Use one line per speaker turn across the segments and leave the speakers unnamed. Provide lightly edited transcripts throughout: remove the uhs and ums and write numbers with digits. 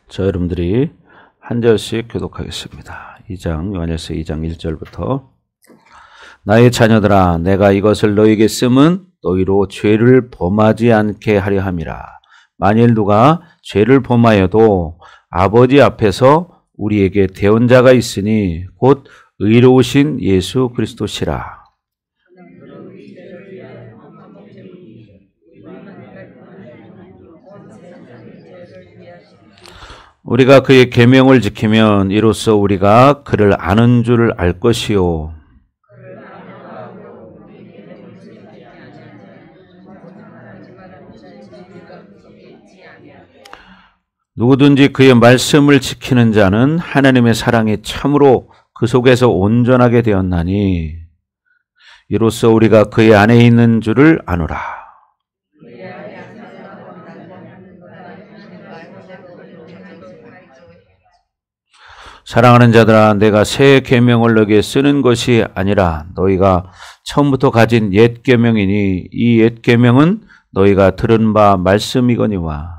저 여러분들이 한 절씩 교독하겠습니다. 2장 요한일서 2장 1절부터 나의 자녀들아 내가 이것을 너희에게 쓰면 너희로 죄를 범하지 않게 하려 함이라. 만일 누가 죄를 범하여도 아버지 앞에서 우리에게 대언자가 있으니 곧 의로우신 예수 그리스도시라. 우리가 그의 계명을 지키면 이로써 우리가 그를 아는 줄 알 것이요. 누구든지 그의 말씀을 지키는 자는 하나님의 사랑이 참으로 그 속에서 온전하게 되었나니 이로써 우리가 그의 안에 있는 줄을 아노라. 사랑하는 자들아 내가 새 계명을 너희에게 쓰는 것이 아니라 너희가 처음부터 가진 옛 계명이니 이 옛 계명은 너희가 들은 바 말씀이거니와.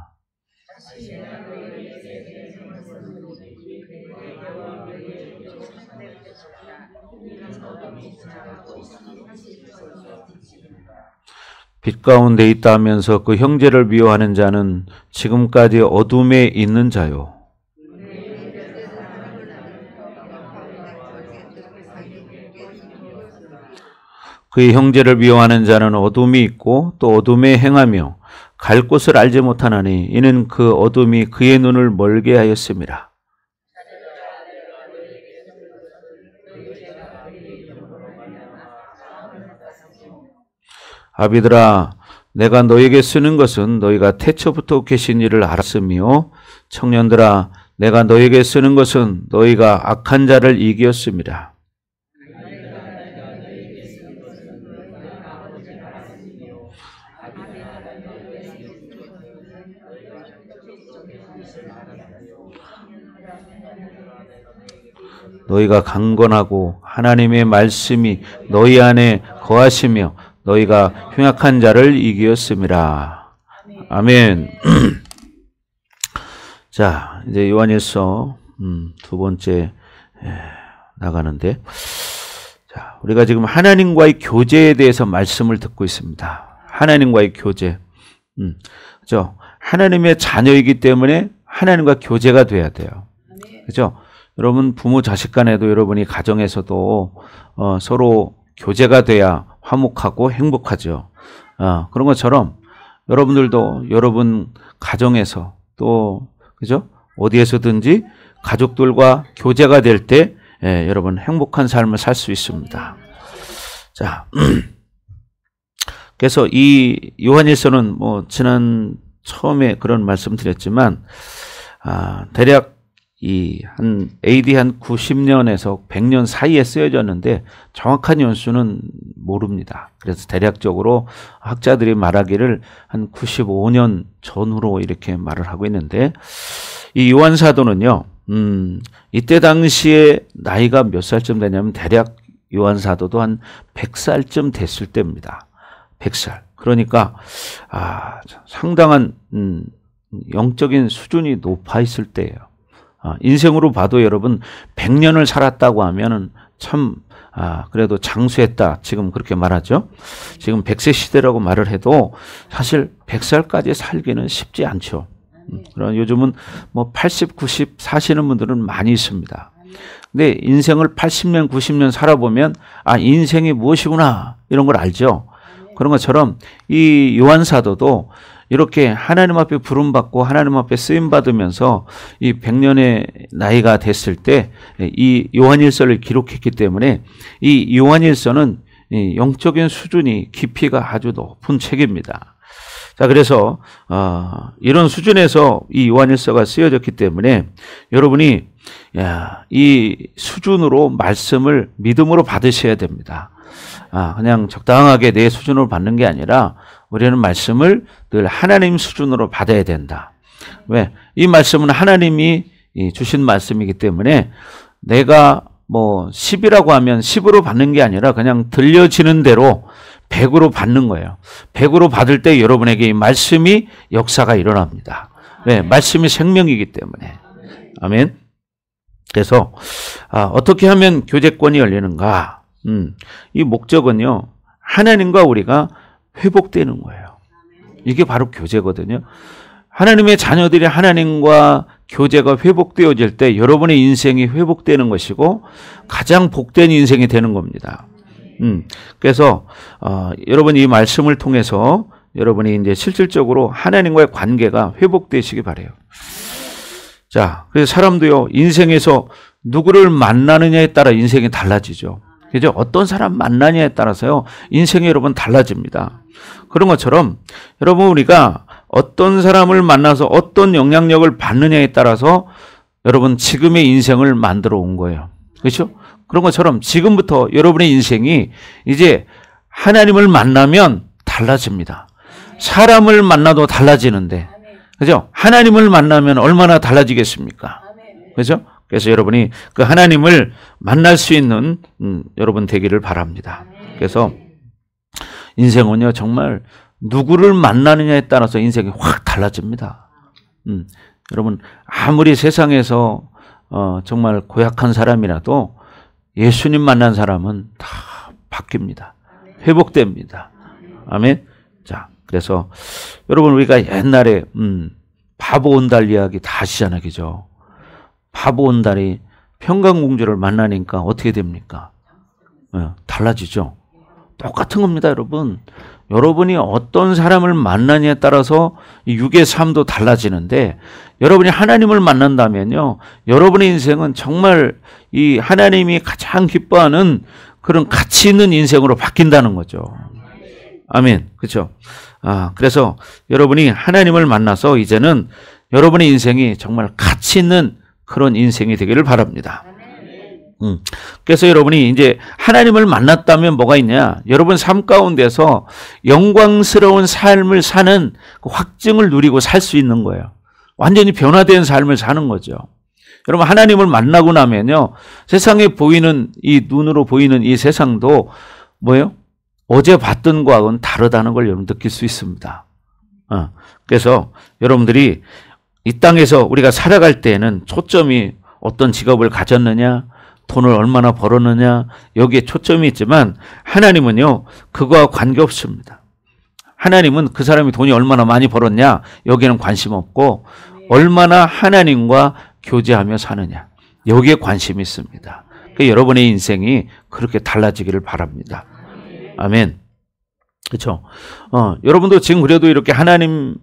빛 가운데 있다 하면서 그 형제를 미워하는 자는 지금까지 어둠에 있는 자요. 그의 형제를 미워하는 자는 어둠이 있고 또 어둠에 행하며 갈 곳을 알지 못하나니 이는 그 어둠이 그의 눈을 멀게 하였음이라. 아비들아 내가 너에게 쓰는 것은 너희가 태초부터 계신 이를 알았으며 청년들아 내가 너에게 쓰는 것은 너희가 악한 자를 이기었음이라. 너희가 강건하고 하나님의 말씀이 너희 안에 거하시며 너희가 흉악한 자를 이기었음이라. 아멘. 자, 이제 요한일서 두 번째 나가는데, 자, 우리가 지금 하나님과의 교제에 대해서 말씀을 듣고 있습니다. 하나님과의 교제. 그죠? 하나님의 자녀이기 때문에 하나님과 교제가 돼야 돼요. 그죠? 여러분 부모 자식 간에도 여러분이 가정에서도 서로 교제가 돼야 화목하고 행복하죠. 그런 것처럼 여러분들도 여러분 가정에서 또 그죠? 어디에서든지 가족들과 교제가 될 때 여러분 행복한 삶을 살 수 있습니다. 자, 그래서 이 요한일서는 뭐 지난 처음에 그런 말씀드렸지만 대략 한 AD 한 90년에서 100년 사이에 쓰여졌는데 정확한 연수는 모릅니다. 그래서 대략적으로 학자들이 말하기를 한 95년 전후로 이렇게 말을 하고 있는데 이 요한 사도는요, 이때 당시에 나이가 몇 살쯤 되냐면 대략 요한 사도도 한 100살쯤 됐을 때입니다. 100살. 그러니까 상당한 영적인 수준이 높아 있을 때예요. 인생으로 봐도 여러분 100년을 살았다고 하면은 참 그래도 장수했다 지금 그렇게 말하죠. 지금 100세 시대라고 말을 해도 사실 100살까지 살기는 쉽지 않죠. 그런 요즘은 뭐 80, 90 사시는 분들은 많이 있습니다. 근데 인생을 80년, 90년 살아보면 인생이 무엇이구나 이런 걸 알죠. 그런 것처럼 이 요한 사도도 이렇게 하나님 앞에 부름받고 하나님 앞에 쓰임받으면서 이 100년의 나이가 됐을 때 이 요한일서를 기록했기 때문에 이 요한일서는 이 영적인 수준이 깊이가 아주 높은 책입니다. 자, 그래서 이런 수준에서 이 요한일서가 쓰여졌기 때문에 여러분이 이 수준으로 말씀을 믿음으로 받으셔야 됩니다. 그냥 적당하게 내 수준으로 받는 게 아니라 우리는 말씀을 늘 하나님 수준으로 받아야 된다. 왜? 이 말씀은 하나님이 주신 말씀이기 때문에 내가 뭐 10이라고 하면 10으로 받는 게 아니라 그냥 들려지는 대로 100으로 받는 거예요. 100으로 받을 때 여러분에게 이 말씀이 역사가 일어납니다. 네, 말씀이 생명이기 때문에. 아멘. 그래서 어떻게 하면 교제권이 열리는가? 이 목적은요, 하나님과 우리가 회복되는 거예요. 이게 바로 교제거든요. 하나님의 자녀들이 하나님과 교제가 회복되어질 때 여러분의 인생이 회복되는 것이고 가장 복된 인생이 되는 겁니다. 그래서 여러분 이 말씀을 통해서 여러분이 이제 실질적으로 하나님과의 관계가 회복되시기 바라요. 자, 그래서 사람도요, 인생에서 누구를 만나느냐에 따라 인생이 달라지죠. 그죠? 어떤 사람 만나냐에 따라서요, 인생이 여러분 달라집니다. 그런 것처럼 여러분 우리가 어떤 사람을 만나서 어떤 영향력을 받느냐에 따라서 여러분 지금의 인생을 만들어 온 거예요. 그렇죠? 그런 것처럼 지금부터 여러분의 인생이 이제 하나님을 만나면 달라집니다. 사람을 만나도 달라지는데, 그죠? 하나님을 만나면 얼마나 달라지겠습니까? 그죠? 그래서 여러분이 그 하나님을 만날 수 있는 여러분 되기를 바랍니다. 그래서 인생은요, 정말 누구를 만나느냐에 따라서 인생이 확 달라집니다. 여러분 아무리 세상에서 정말 고약한 사람이라도 예수님 만난 사람은 다 바뀝니다. 회복됩니다. 아멘. 자, 그래서 여러분 우리가 옛날에 바보 온달 이야기 다 아시잖아요, 그죠? 바보 온달이 평강공주를 만나니까 어떻게 됩니까? 달라지죠. 똑같은 겁니다, 여러분. 여러분이 어떤 사람을 만나냐에 따라서 육의 삶도 달라지는데, 여러분이 하나님을 만난다면요, 여러분의 인생은 정말 이 하나님이 가장 기뻐하는 그런 가치 있는 인생으로 바뀐다는 거죠. 아멘. 그렇죠? 그래서 여러분이 하나님을 만나서 이제는 여러분의 인생이 정말 가치 있는 그런 인생이 되기를 바랍니다. 그래서 여러분이 이제 하나님을 만났다면 뭐가 있냐? 여러분 삶 가운데서 영광스러운 삶을 사는 그 확증을 누리고 살 수 있는 거예요. 완전히 변화된 삶을 사는 거죠. 여러분 하나님을 만나고 나면요, 세상에 보이는 이 눈으로 보이는 이 세상도 뭐예요? 어제 봤던 거하고는 다르다는 걸 여러분 느낄 수 있습니다. 그래서 여러분들이 이 땅에서 우리가 살아갈 때에는 초점이 어떤 직업을 가졌느냐, 돈을 얼마나 벌었느냐, 여기에 초점이 있지만 하나님은요, 그거와 관계없습니다. 하나님은 그 사람이 돈이 얼마나 많이 벌었냐, 여기에는 관심 없고 얼마나 하나님과 교제하며 사느냐, 여기에 관심이 있습니다. 그러니까 여러분의 인생이 그렇게 달라지기를 바랍니다. 아멘. 그렇죠? 여러분도 지금 그래도 이렇게 하나님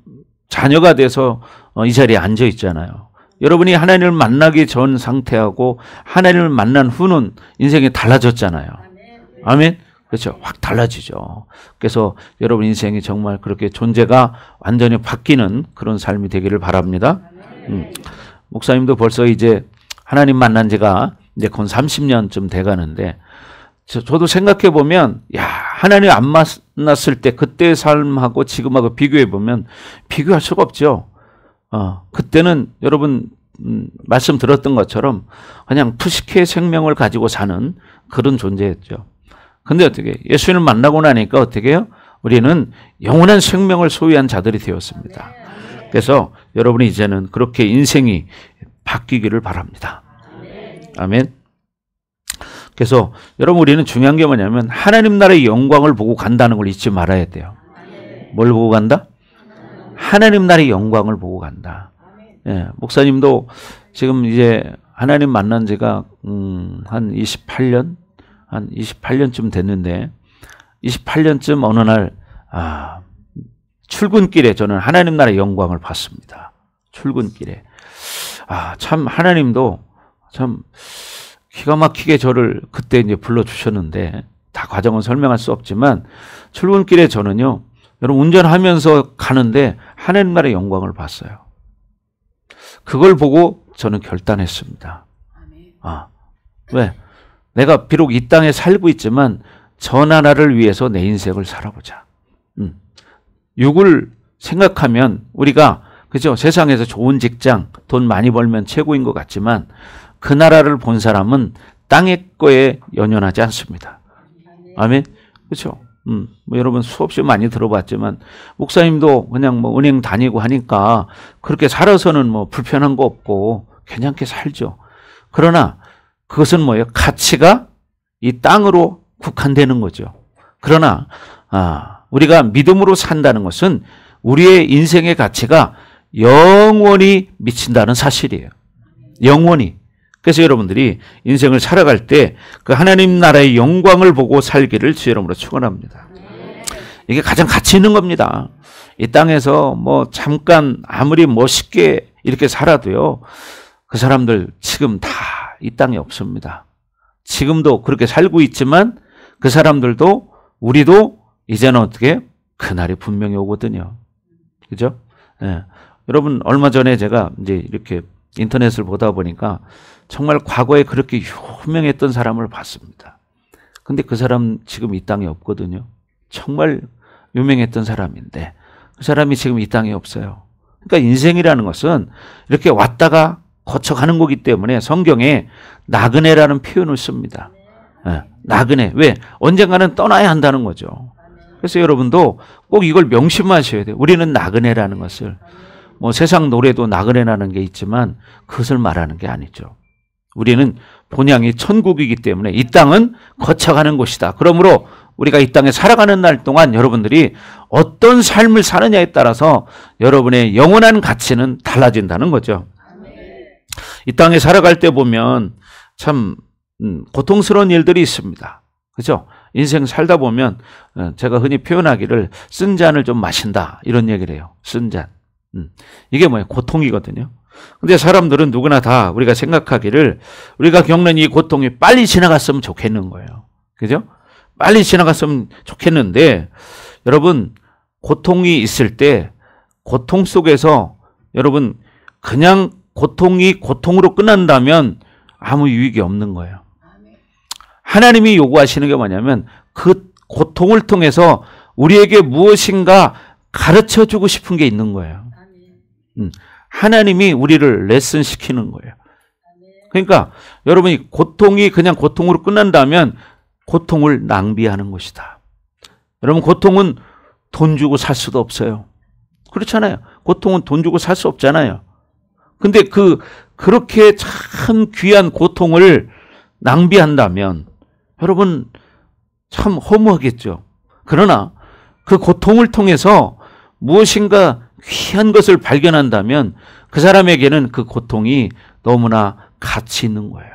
자녀가 돼서 이 자리에 앉아 있잖아요. 여러분이 하나님을 만나기 전 상태하고 하나님을 만난 후는 인생이 달라졌잖아요. 아멘. 그렇죠. 확 달라지죠. 그래서 여러분 인생이 정말 그렇게 존재가 완전히 바뀌는 그런 삶이 되기를 바랍니다. 목사님도 벌써 이제 하나님 만난 지가 이제 건 30년쯤 돼 가는데, 저도 생각해 보면, 하나님 안 만났을 때 그때의 삶하고 지금하고 비교해 보면 비교할 수가 없죠. 그때는 여러분 말씀 들었던 것처럼 그냥 푸시케의 생명을 가지고 사는 그런 존재였죠. 근데 어떻게 예수님을 만나고 나니까 어떻게 해요? 우리는 영원한 생명을 소유한 자들이 되었습니다. 그래서 여러분이 이제는 그렇게 인생이 바뀌기를 바랍니다. 아멘. 그래서 여러분 우리는 중요한 게 뭐냐면 하나님 나라의 영광을 보고 간다는 걸 잊지 말아야 돼요. 뭘 보고 간다? 하나님 나라의 영광을 보고 간다. 예, 목사님도 지금 이제 하나님 만난 지가 한 28년쯤 됐는데, 28년쯤 어느 날 출근길에 저는 하나님 나라의 영광을 봤습니다. 출근길에. 참 하나님도 참 기가 막히게 저를 그때 이제 불러주셨는데, 다 과정은 설명할 수 없지만 출근길에 저는요, 여러분 운전하면서 가는데 하나님 나라의 영광을 봤어요. 그걸 보고 저는 결단했습니다. 왜? 내가 비록 이 땅에 살고 있지만 저 나라를 위해서 내 인생을 살아보자. 육을 생각하면 우리가, 그죠? 세상에서 좋은 직장, 돈 많이 벌면 최고인 것 같지만 그 나라를 본 사람은 땅의 거에 연연하지 않습니다. 아멘. 그렇죠? 뭐 여러분 수없이 많이 들어봤지만 목사님도 그냥 뭐 은행 다니고 하니까 그렇게 살아서는 뭐 불편한 거 없고 괜찮게 살죠. 그러나 그것은 뭐예요? 가치가 이 땅으로 국한되는 거죠. 그러나 우리가 믿음으로 산다는 것은 우리의 인생의 가치가 영원히 미친다는 사실이에요. 영원히. 그래서 여러분들이 인생을 살아갈 때 그 하나님 나라의 영광을 보고 살기를 주의 이름으로 축원합니다. 이게 가장 가치 있는 겁니다. 이 땅에서 뭐 잠깐 아무리 멋있게 이렇게 살아도요, 그 사람들 지금 다 이 땅에 없습니다. 지금도 그렇게 살고 있지만 그 사람들도 우리도 이제는 어떻게 그날이 분명히 오거든요. 그죠? 예. 여러분 얼마 전에 제가 이제 이렇게 인터넷을 보다 보니까 정말 과거에 그렇게 유명했던 사람을 봤습니다. 근데 그 사람 지금 이 땅에 없거든요. 정말 유명했던 사람인데 그 사람이 지금 이 땅에 없어요. 그러니까 인생이라는 것은 이렇게 왔다가 거쳐가는 거기 때문에 성경에 나그네라는 표현을 씁니다. 네, 나그네. 왜? 언젠가는 떠나야 한다는 거죠. 그래서 여러분도 꼭 이걸 명심하셔야 돼요. 우리는 나그네라는 것을. 뭐 세상 노래도 나그네라는 게 있지만 그것을 말하는 게 아니죠. 우리는 본향이 천국이기 때문에 이 땅은 거쳐가는 곳이다. 그러므로 우리가 이 땅에 살아가는 날 동안 여러분들이 어떤 삶을 사느냐에 따라서 여러분의 영원한 가치는 달라진다는 거죠. 이 땅에 살아갈 때 보면 참 고통스러운 일들이 있습니다. 그죠? 인생 살다 보면 제가 흔히 표현하기를 쓴 잔을 좀 마신다 이런 얘기를 해요. 쓴 잔. 이게 뭐예요? 고통이거든요. 근데 사람들은 누구나 다 우리가 생각하기를 우리가 겪는 이 고통이 빨리 지나갔으면 좋겠는 거예요. 그죠? 빨리 지나갔으면 좋겠는데 여러분 고통이 있을 때 고통 속에서 여러분 그냥 고통이 고통으로 끝난다면 아무 유익이 없는 거예요. 하나님이 요구하시는 게 뭐냐면 그 고통을 통해서 우리에게 무엇인가 가르쳐주고 싶은 게 있는 거예요. 하나님이 우리를 레슨 시키는 거예요. 그러니까 여러분이 고통이 그냥 고통으로 끝난다면 고통을 낭비하는 것이다. 여러분 고통은 돈 주고 살 수도 없어요. 그렇잖아요. 고통은 돈 주고 살 수 없잖아요. 근데 그렇게 참 귀한 고통을 낭비한다면 여러분 참 허무하겠죠. 그러나 그 고통을 통해서 무엇인가 귀한 것을 발견한다면 그 사람에게는 그 고통이 너무나 가치 있는 거예요.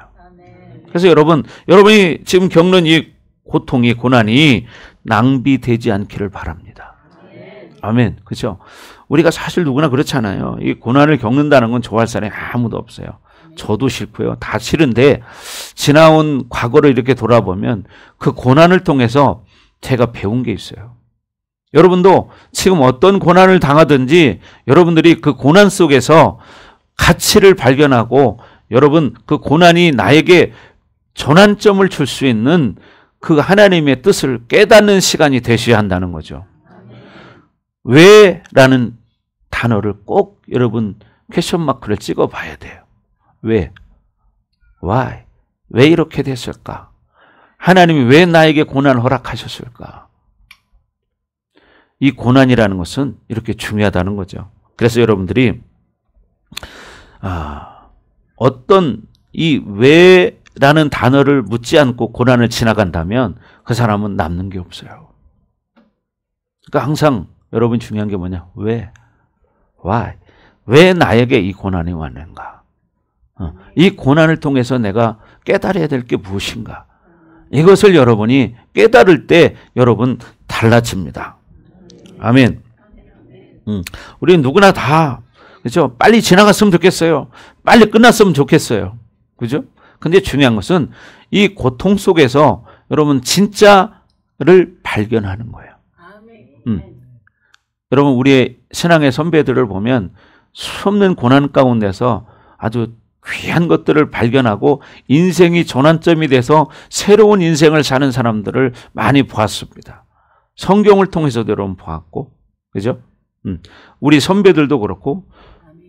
그래서 여러분이 지금 겪는 이 고통이 고난이 낭비되지 않기를 바랍니다. 아멘. 그렇죠? 우리가 사실 누구나 그렇잖아요. 이 고난을 겪는다는 건 좋아할 사람이 아무도 없어요. 저도 싫고요. 다 싫은데 지나온 과거를 이렇게 돌아보면 그 고난을 통해서 제가 배운 게 있어요. 여러분도 지금 어떤 고난을 당하든지 여러분들이 그 고난 속에서 가치를 발견하고 여러분 그 고난이 나에게 전환점을 줄 수 있는 그 하나님의 뜻을 깨닫는 시간이 되셔야 한다는 거죠. 왜? 라는 단어를 꼭 여러분 퀘션 마크를 찍어 봐야 돼요. 왜? Why? 왜 이렇게 됐을까? 하나님이 왜 나에게 고난을 허락하셨을까? 이 고난이라는 것은 이렇게 중요하다는 거죠. 그래서 여러분들이 어떤 이 왜라는 단어를 묻지 않고 고난을 지나간다면 그 사람은 남는 게 없어요. 그러니까 항상 여러분 중요한 게 뭐냐? 왜? Why? 왜 나에게 이 고난이 왔는가? 이 고난을 통해서 내가 깨달아야 될 게 무엇인가? 이것을 여러분이 깨달을 때 여러분 달라집니다. 아멘. 우리는 누구나 다 그렇죠? 빨리 지나갔으면 좋겠어요. 빨리 끝났으면 좋겠어요. 그죠? 근데 중요한 것은 이 고통 속에서 여러분 진짜를 발견하는 거예요. 여러분 우리의 신앙의 선배들을 보면 수없는 고난 가운데서 아주 귀한 것들을 발견하고 인생이 전환점이 돼서 새로운 인생을 사는 사람들을 많이 보았습니다. 성경을 통해서도 여러분 보았고, 그죠? 우리 선배들도 그렇고,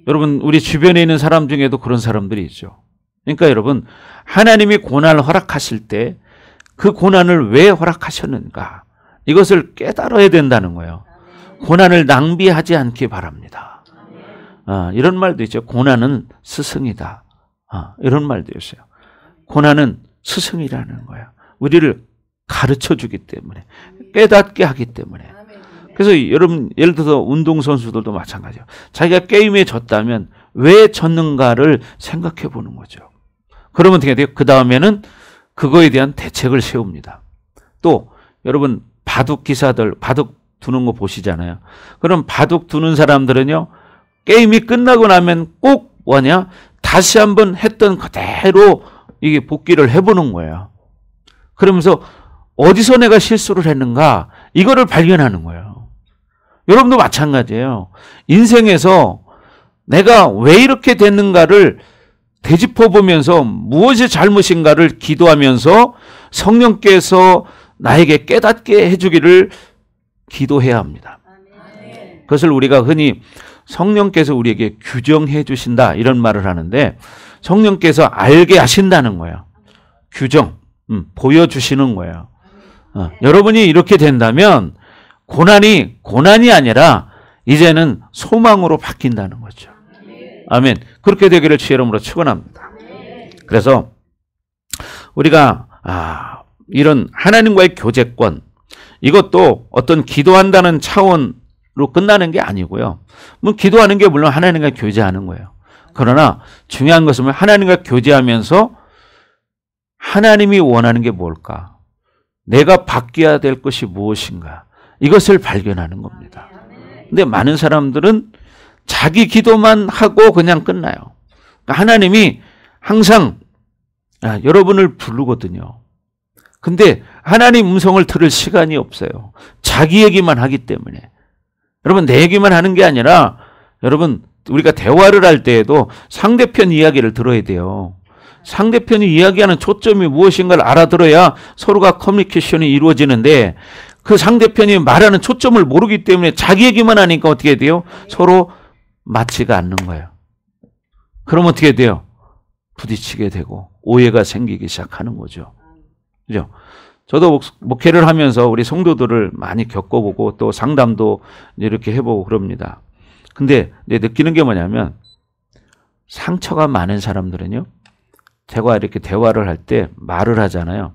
여러분 우리 주변에 있는 사람 중에도 그런 사람들이 있죠. 그러니까 여러분 하나님이 고난을 허락하실 때 그 고난을 왜 허락하셨는가? 이것을 깨달아야 된다는 거예요. 고난을 낭비하지 않기 바랍니다. 이런 말도 있죠. 고난은 스승이다. 이런 말도 있어요. 고난은 스승이라는 거예요. 우리를 가르쳐 주기 때문에, 깨닫게 하기 때문에. 그래서 여러분, 예를 들어서 운동선수들도 마찬가지예요. 자기가 게임에 졌다면 왜 졌는가를 생각해 보는 거죠. 그러면 어떻게 돼요? 그 다음에는 그거에 대한 대책을 세웁니다. 또 여러분, 바둑 기사들 바둑 두는 거 보시잖아요. 그럼 바둑 두는 사람들은요, 게임이 끝나고 나면 꼭 뭐냐? 다시 한번 했던 그대로 이게 복기를 해보는 거예요. 그러면서 어디서 내가 실수를 했는가, 이거를 발견하는 거예요. 여러분도 마찬가지예요. 인생에서 내가 왜 이렇게 됐는가를 되짚어 보면서 무엇이 잘못인가를 기도하면서 성령께서 나에게 깨닫게 해주기를 기도해야 합니다. 그것을 우리가 흔히 성령께서 우리에게 규정해 주신다, 이런 말을 하는데, 성령께서 알게 하신다는 거예요. 규정, 보여주시는 거예요. 여러분이 이렇게 된다면 고난이 아니라 이제는 소망으로 바뀐다는 거죠. 아멘. 그렇게 되기를 주의 이름으로 축원합니다. 그래서 우리가 이런 하나님과의 교제권, 이것도 어떤 기도한다는 차원으로 끝나는 게 아니고요. 뭐 기도하는 게 물론 하나님과 교제하는 거예요. 그러나 중요한 것은 하나님과 교제하면서 하나님이 원하는 게 뭘까? 내가 바뀌어야 될 것이 무엇인가? 이것을 발견하는 겁니다. 근데 많은 사람들은 자기 기도만 하고 그냥 끝나요. 그러니까 하나님이 항상 여러분을 부르거든요. 근데 하나님 음성을 들을 시간이 없어요. 자기 얘기만 하기 때문에. 여러분, 내 얘기만 하는 게 아니라, 여러분, 우리가 대화를 할 때에도 상대편 이야기를 들어야 돼요. 상대편이 이야기하는 초점이 무엇인가를 알아들어야 서로가 커뮤니케이션이 이루어지는데, 그 상대편이 말하는 초점을 모르기 때문에 자기 얘기만 하니까 어떻게 돼요? 서로 맞지가 않는 거예요. 그럼 어떻게 돼요? 부딪히게 되고 오해가 생기기 시작하는 거죠. 그죠? 저도 목회를 하면서 우리 성도들을 많이 겪어보고 또 상담도 이렇게 해보고 그럽니다. 근데 느끼는 게 뭐냐면, 상처가 많은 사람들은요, 제가 이렇게 대화를 할 때 말을 하잖아요.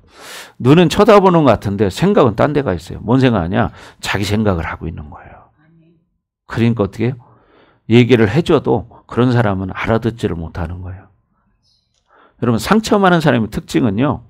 눈은 쳐다보는 것 같은데 생각은 딴 데가 있어요. 뭔 생각하냐? 자기 생각을 하고 있는 거예요. 그러니까 어떻게 해요? 얘기를 해줘도 그런 사람은 알아듣지를 못하는 거예요. 여러분, 상처 많은 사람의 특징은요,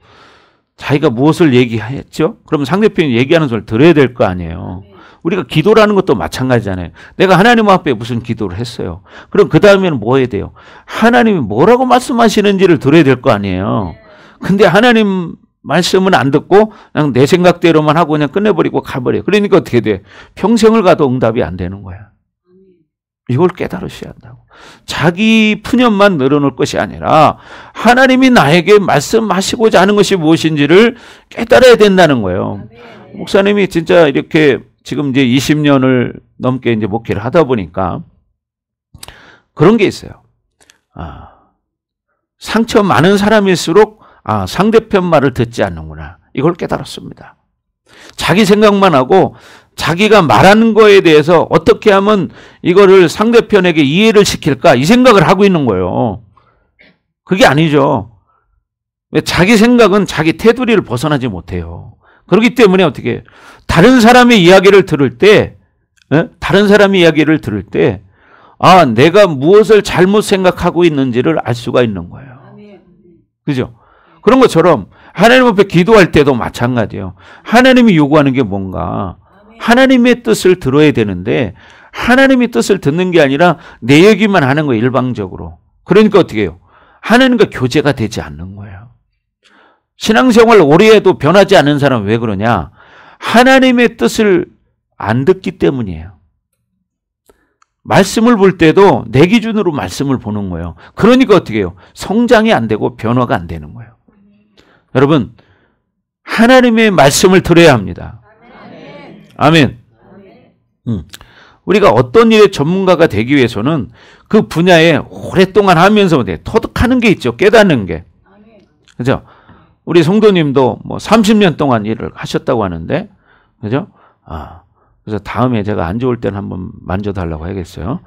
자기가 무엇을 얘기했죠? 그러면 상대편이 얘기하는 소리를 들어야 될 거 아니에요. 우리가 기도라는 것도 마찬가지잖아요. 내가 하나님 앞에 무슨 기도를 했어요. 그럼 그 다음에는 뭐 해야 돼요? 하나님이 뭐라고 말씀하시는지를 들어야 될 거 아니에요. 근데 하나님 말씀은 안 듣고 그냥 내 생각대로만 하고 그냥 끝내버리고 가버려요. 그러니까 어떻게 돼? 평생을 가도 응답이 안 되는 거야. 이걸 깨달으셔야 한다고. 자기 푸념만 늘어놓을 것이 아니라 하나님이 나에게 말씀하시고자 하는 것이 무엇인지를 깨달아야 된다는 거예요. 목사님이 진짜 이렇게 지금 이제 20년을 넘게 이제 목회를 하다 보니까 그런 게 있어요. 상처 많은 사람일수록 상대편 말을 듣지 않는구나. 이걸 깨달았습니다. 자기 생각만 하고 자기가 말하는 거에 대해서 어떻게 하면 이거를 상대편에게 이해를 시킬까, 이 생각을 하고 있는 거예요. 그게 아니죠. 왜? 자기 생각은 자기 테두리를 벗어나지 못해요. 그렇기 때문에 어떻게 해요? 다른 사람의 이야기를 들을 때, 내가 무엇을 잘못 생각하고 있는지를 알 수가 있는 거예요. 그죠? 그런 것처럼 하나님 앞에 기도할 때도 마찬가지예요. 하나님이 요구하는 게 뭔가, 하나님의 뜻을 들어야 되는데 하나님의 뜻을 듣는 게 아니라 내 얘기만 하는 거예요, 일방적으로. 그러니까 어떻게 해요? 하나님과 교제가 되지 않는 거예요. 신앙생활 오래 해도 변하지 않는 사람은 왜 그러냐? 하나님의 뜻을 안 듣기 때문이에요. 말씀을 볼 때도 내 기준으로 말씀을 보는 거예요. 그러니까 어떻게 해요? 성장이 안 되고 변화가 안 되는 거예요. 여러분, 하나님의 말씀을 들어야 합니다. 아멘. 우리가 어떤 일의 전문가가 되기 위해서는 그 분야에 오랫동안 하면서 터득하는 게 있죠. 깨닫는 게. 그죠? 우리 성도님도 뭐 30년 동안 일을 하셨다고 하는데 그죠? 그래서 다음에 제가 안 좋을 때는 한번 만져달라고 해야겠어요.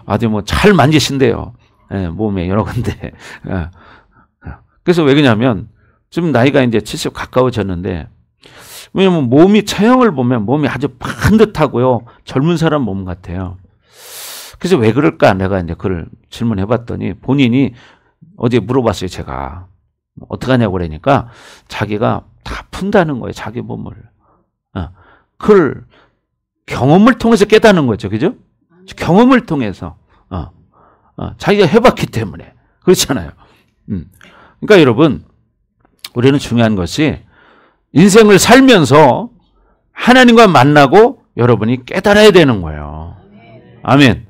아주 뭐 잘 만지신대요. 예, 몸에 여러 군데. 그래서 왜 그러냐면 좀 나이가 이제 70 가까워졌는데, 왜냐면 몸이 체형을 보면 몸이 아주 반듯하고요. 젊은 사람 몸 같아요. 그래서 왜 그럴까 내가 이제 그걸 질문해 봤더니 본인이 어제 물어봤어요. 제가. 어떻게 하냐고 그러니까 자기가 다 푼다는 거예요. 자기 몸을. 그걸 경험을 통해서 깨닫는 거죠. 그죠? 경험을 통해서. 자기가 해봤기 때문에. 그렇잖아요. 그러니까 여러분, 우리는 중요한 것이 인생을 살면서 하나님과 만나고 여러분이 깨달아야 되는 거예요. 아멘.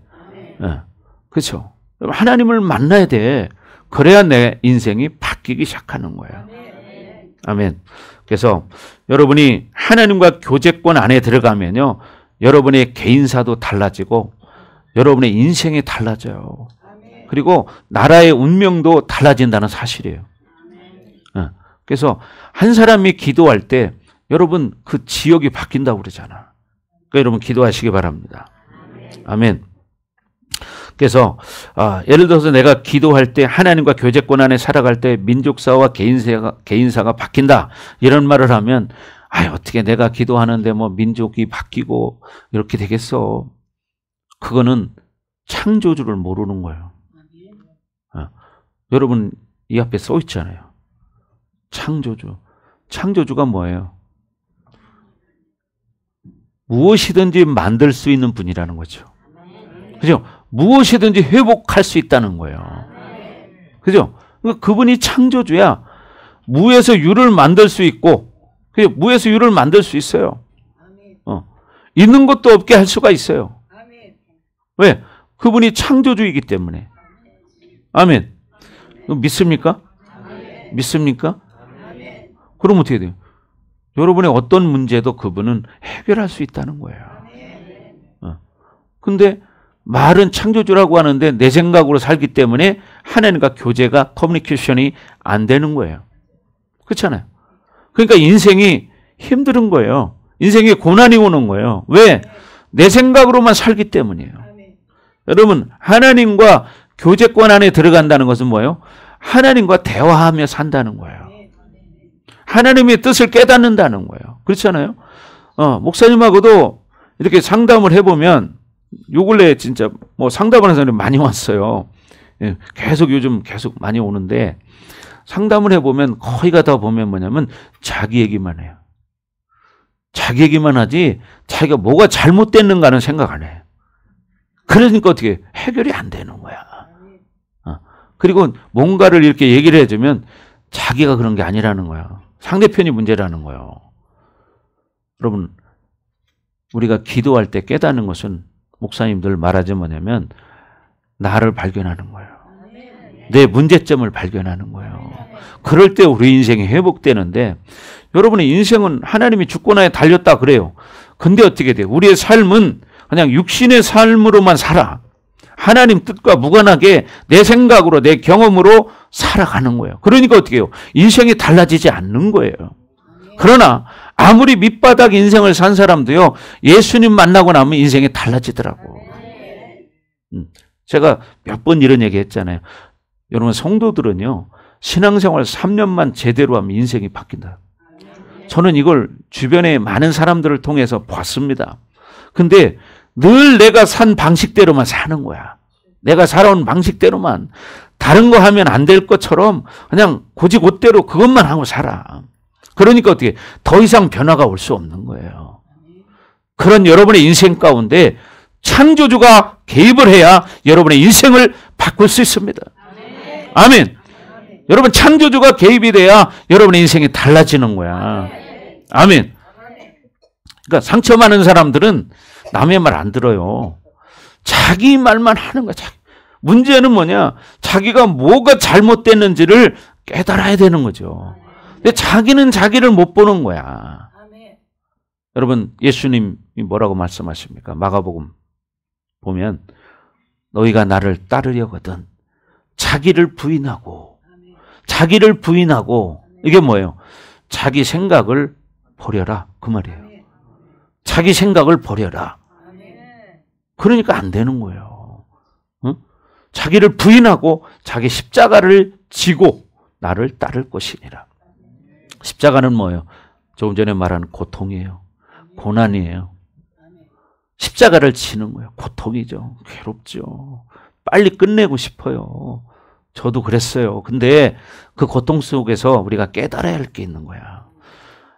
그렇죠. 하나님을 만나야 돼. 그래야 내 인생이 바뀌기 시작하는 거예요. 아멘. 그래서 여러분이 하나님과 교제권 안에 들어가면요, 여러분의 개인사도 달라지고 여러분의 인생이 달라져요. 그리고 나라의 운명도 달라진다는 사실이에요. 그래서 한 사람이 기도할 때 여러분 그 지역이 바뀐다고 그러잖아. 그러니까 여러분 기도하시기 바랍니다. 아멘. 그래서 예를 들어서 내가 기도할 때 하나님과 교제권 안에 살아갈 때 민족사와 개인사가 바뀐다 이런 말을 하면 어떻게 내가 기도하는데 뭐 민족이 바뀌고 이렇게 되겠어. 그거는 창조주를 모르는 거예요. 여러분 이 앞에 써 있잖아요. 창조주. 창조주가 뭐예요? 무엇이든지 만들 수 있는 분이라는 거죠. 그죠? 무엇이든지 회복할 수 있다는 거예요. 그죠? 그러니까 그분이 창조주야. 무에서 유를 만들 수 있고, 그죠? 무에서 유를 만들 수 있어요. 있는 것도 없게 할 수가 있어요. 왜? 그분이 창조주이기 때문에. 아멘. 믿습니까? 믿습니까? 그럼 어떻게 돼요? 여러분의 어떤 문제도 그분은 해결할 수 있다는 거예요. 근데 말은 창조주라고 하는데 내 생각으로 살기 때문에 하나님과 교제가 커뮤니케이션이 안 되는 거예요. 그렇잖아요. 그러니까 인생이 힘든 거예요. 인생에 고난이 오는 거예요. 왜? 내 생각으로만 살기 때문이에요. 여러분 하나님과 교제권 안에 들어간다는 것은 뭐예요? 하나님과 대화하며 산다는 거예요. 하나님의 뜻을 깨닫는다는 거예요. 그렇잖아요. 목사님하고도 이렇게 상담을 해보면 요 근래 진짜 뭐 상담하는 사람이 많이 왔어요. 요즘 계속 많이 오는데 상담을 해보면 거의 다 보면 뭐냐면 자기 얘기만 해요. 자기 얘기만 하지 자기가 뭐가 잘못됐는가는 생각 안 해요. 그러니까 어떻게 해결이 안 되는 거야. 그리고 뭔가를 이렇게 얘기를 해주면 자기가 그런 게 아니라는 거야. 상대편이 문제라는 거예요. 여러분 우리가 기도할 때 깨닫는 것은 목사님들 말하지 뭐냐면 나를 발견하는 거예요. 내 문제점을 발견하는 거예요. 그럴 때 우리 인생이 회복되는데 여러분의 인생은 하나님이 주권하에 달렸다 그래요. 근데 어떻게 돼요? 우리의 삶은 그냥 육신의 삶으로만 살아. 하나님 뜻과 무관하게 내 생각으로 내 경험으로 살아가는 거예요. 그러니까 어떻게 해요? 인생이 달라지지 않는 거예요. 그러나 아무리 밑바닥 인생을 산 사람도요. 예수님 만나고 나면 인생이 달라지더라고. 제가 몇 번 이런 얘기 했잖아요. 여러분 성도들은요. 신앙생활 3년만 제대로 하면 인생이 바뀐다. 저는 이걸 주변의 많은 사람들을 통해서 봤습니다. 근데 늘 내가 산 방식대로만 사는 거야. 내가 살아온 방식대로만. 다른 거 하면 안 될 것처럼 그냥 곧이곧대로 그것만 하고 살아. 그러니까 어떻게 더 이상 변화가 올 수 없는 거예요. 그런 여러분의 인생 가운데 창조주가 개입을 해야 여러분의 인생을 바꿀 수 있습니다. 아멘. 여러분 창조주가 개입이 돼야 여러분의 인생이 달라지는 거야. 아멘. 그러니까 상처 많은 사람들은 남의 말 안 들어요. 자기 말만 하는 거야. 문제는 뭐냐? 자기가 뭐가 잘못됐는지를 깨달아야 되는 거죠. 근데 자기는 자기를 못 보는 거야. 여러분 예수님이 뭐라고 말씀하십니까? 마가복음 보면 너희가 나를 따르려거든 자기를 부인하고 이게 뭐예요? 자기 생각을 버려라 그 말이에요. 자기 생각을 버려라. 그러니까 안 되는 거예요. 응? 자기를 부인하고 자기 십자가를 지고 나를 따를 것이니라. 십자가는 뭐예요? 조금 전에 말한 고통이에요. 고난이에요. 십자가를 지는 거예요. 고통이죠. 괴롭죠. 빨리 끝내고 싶어요. 저도 그랬어요. 근데 그 고통 속에서 우리가 깨달아야 할 게 있는 거야.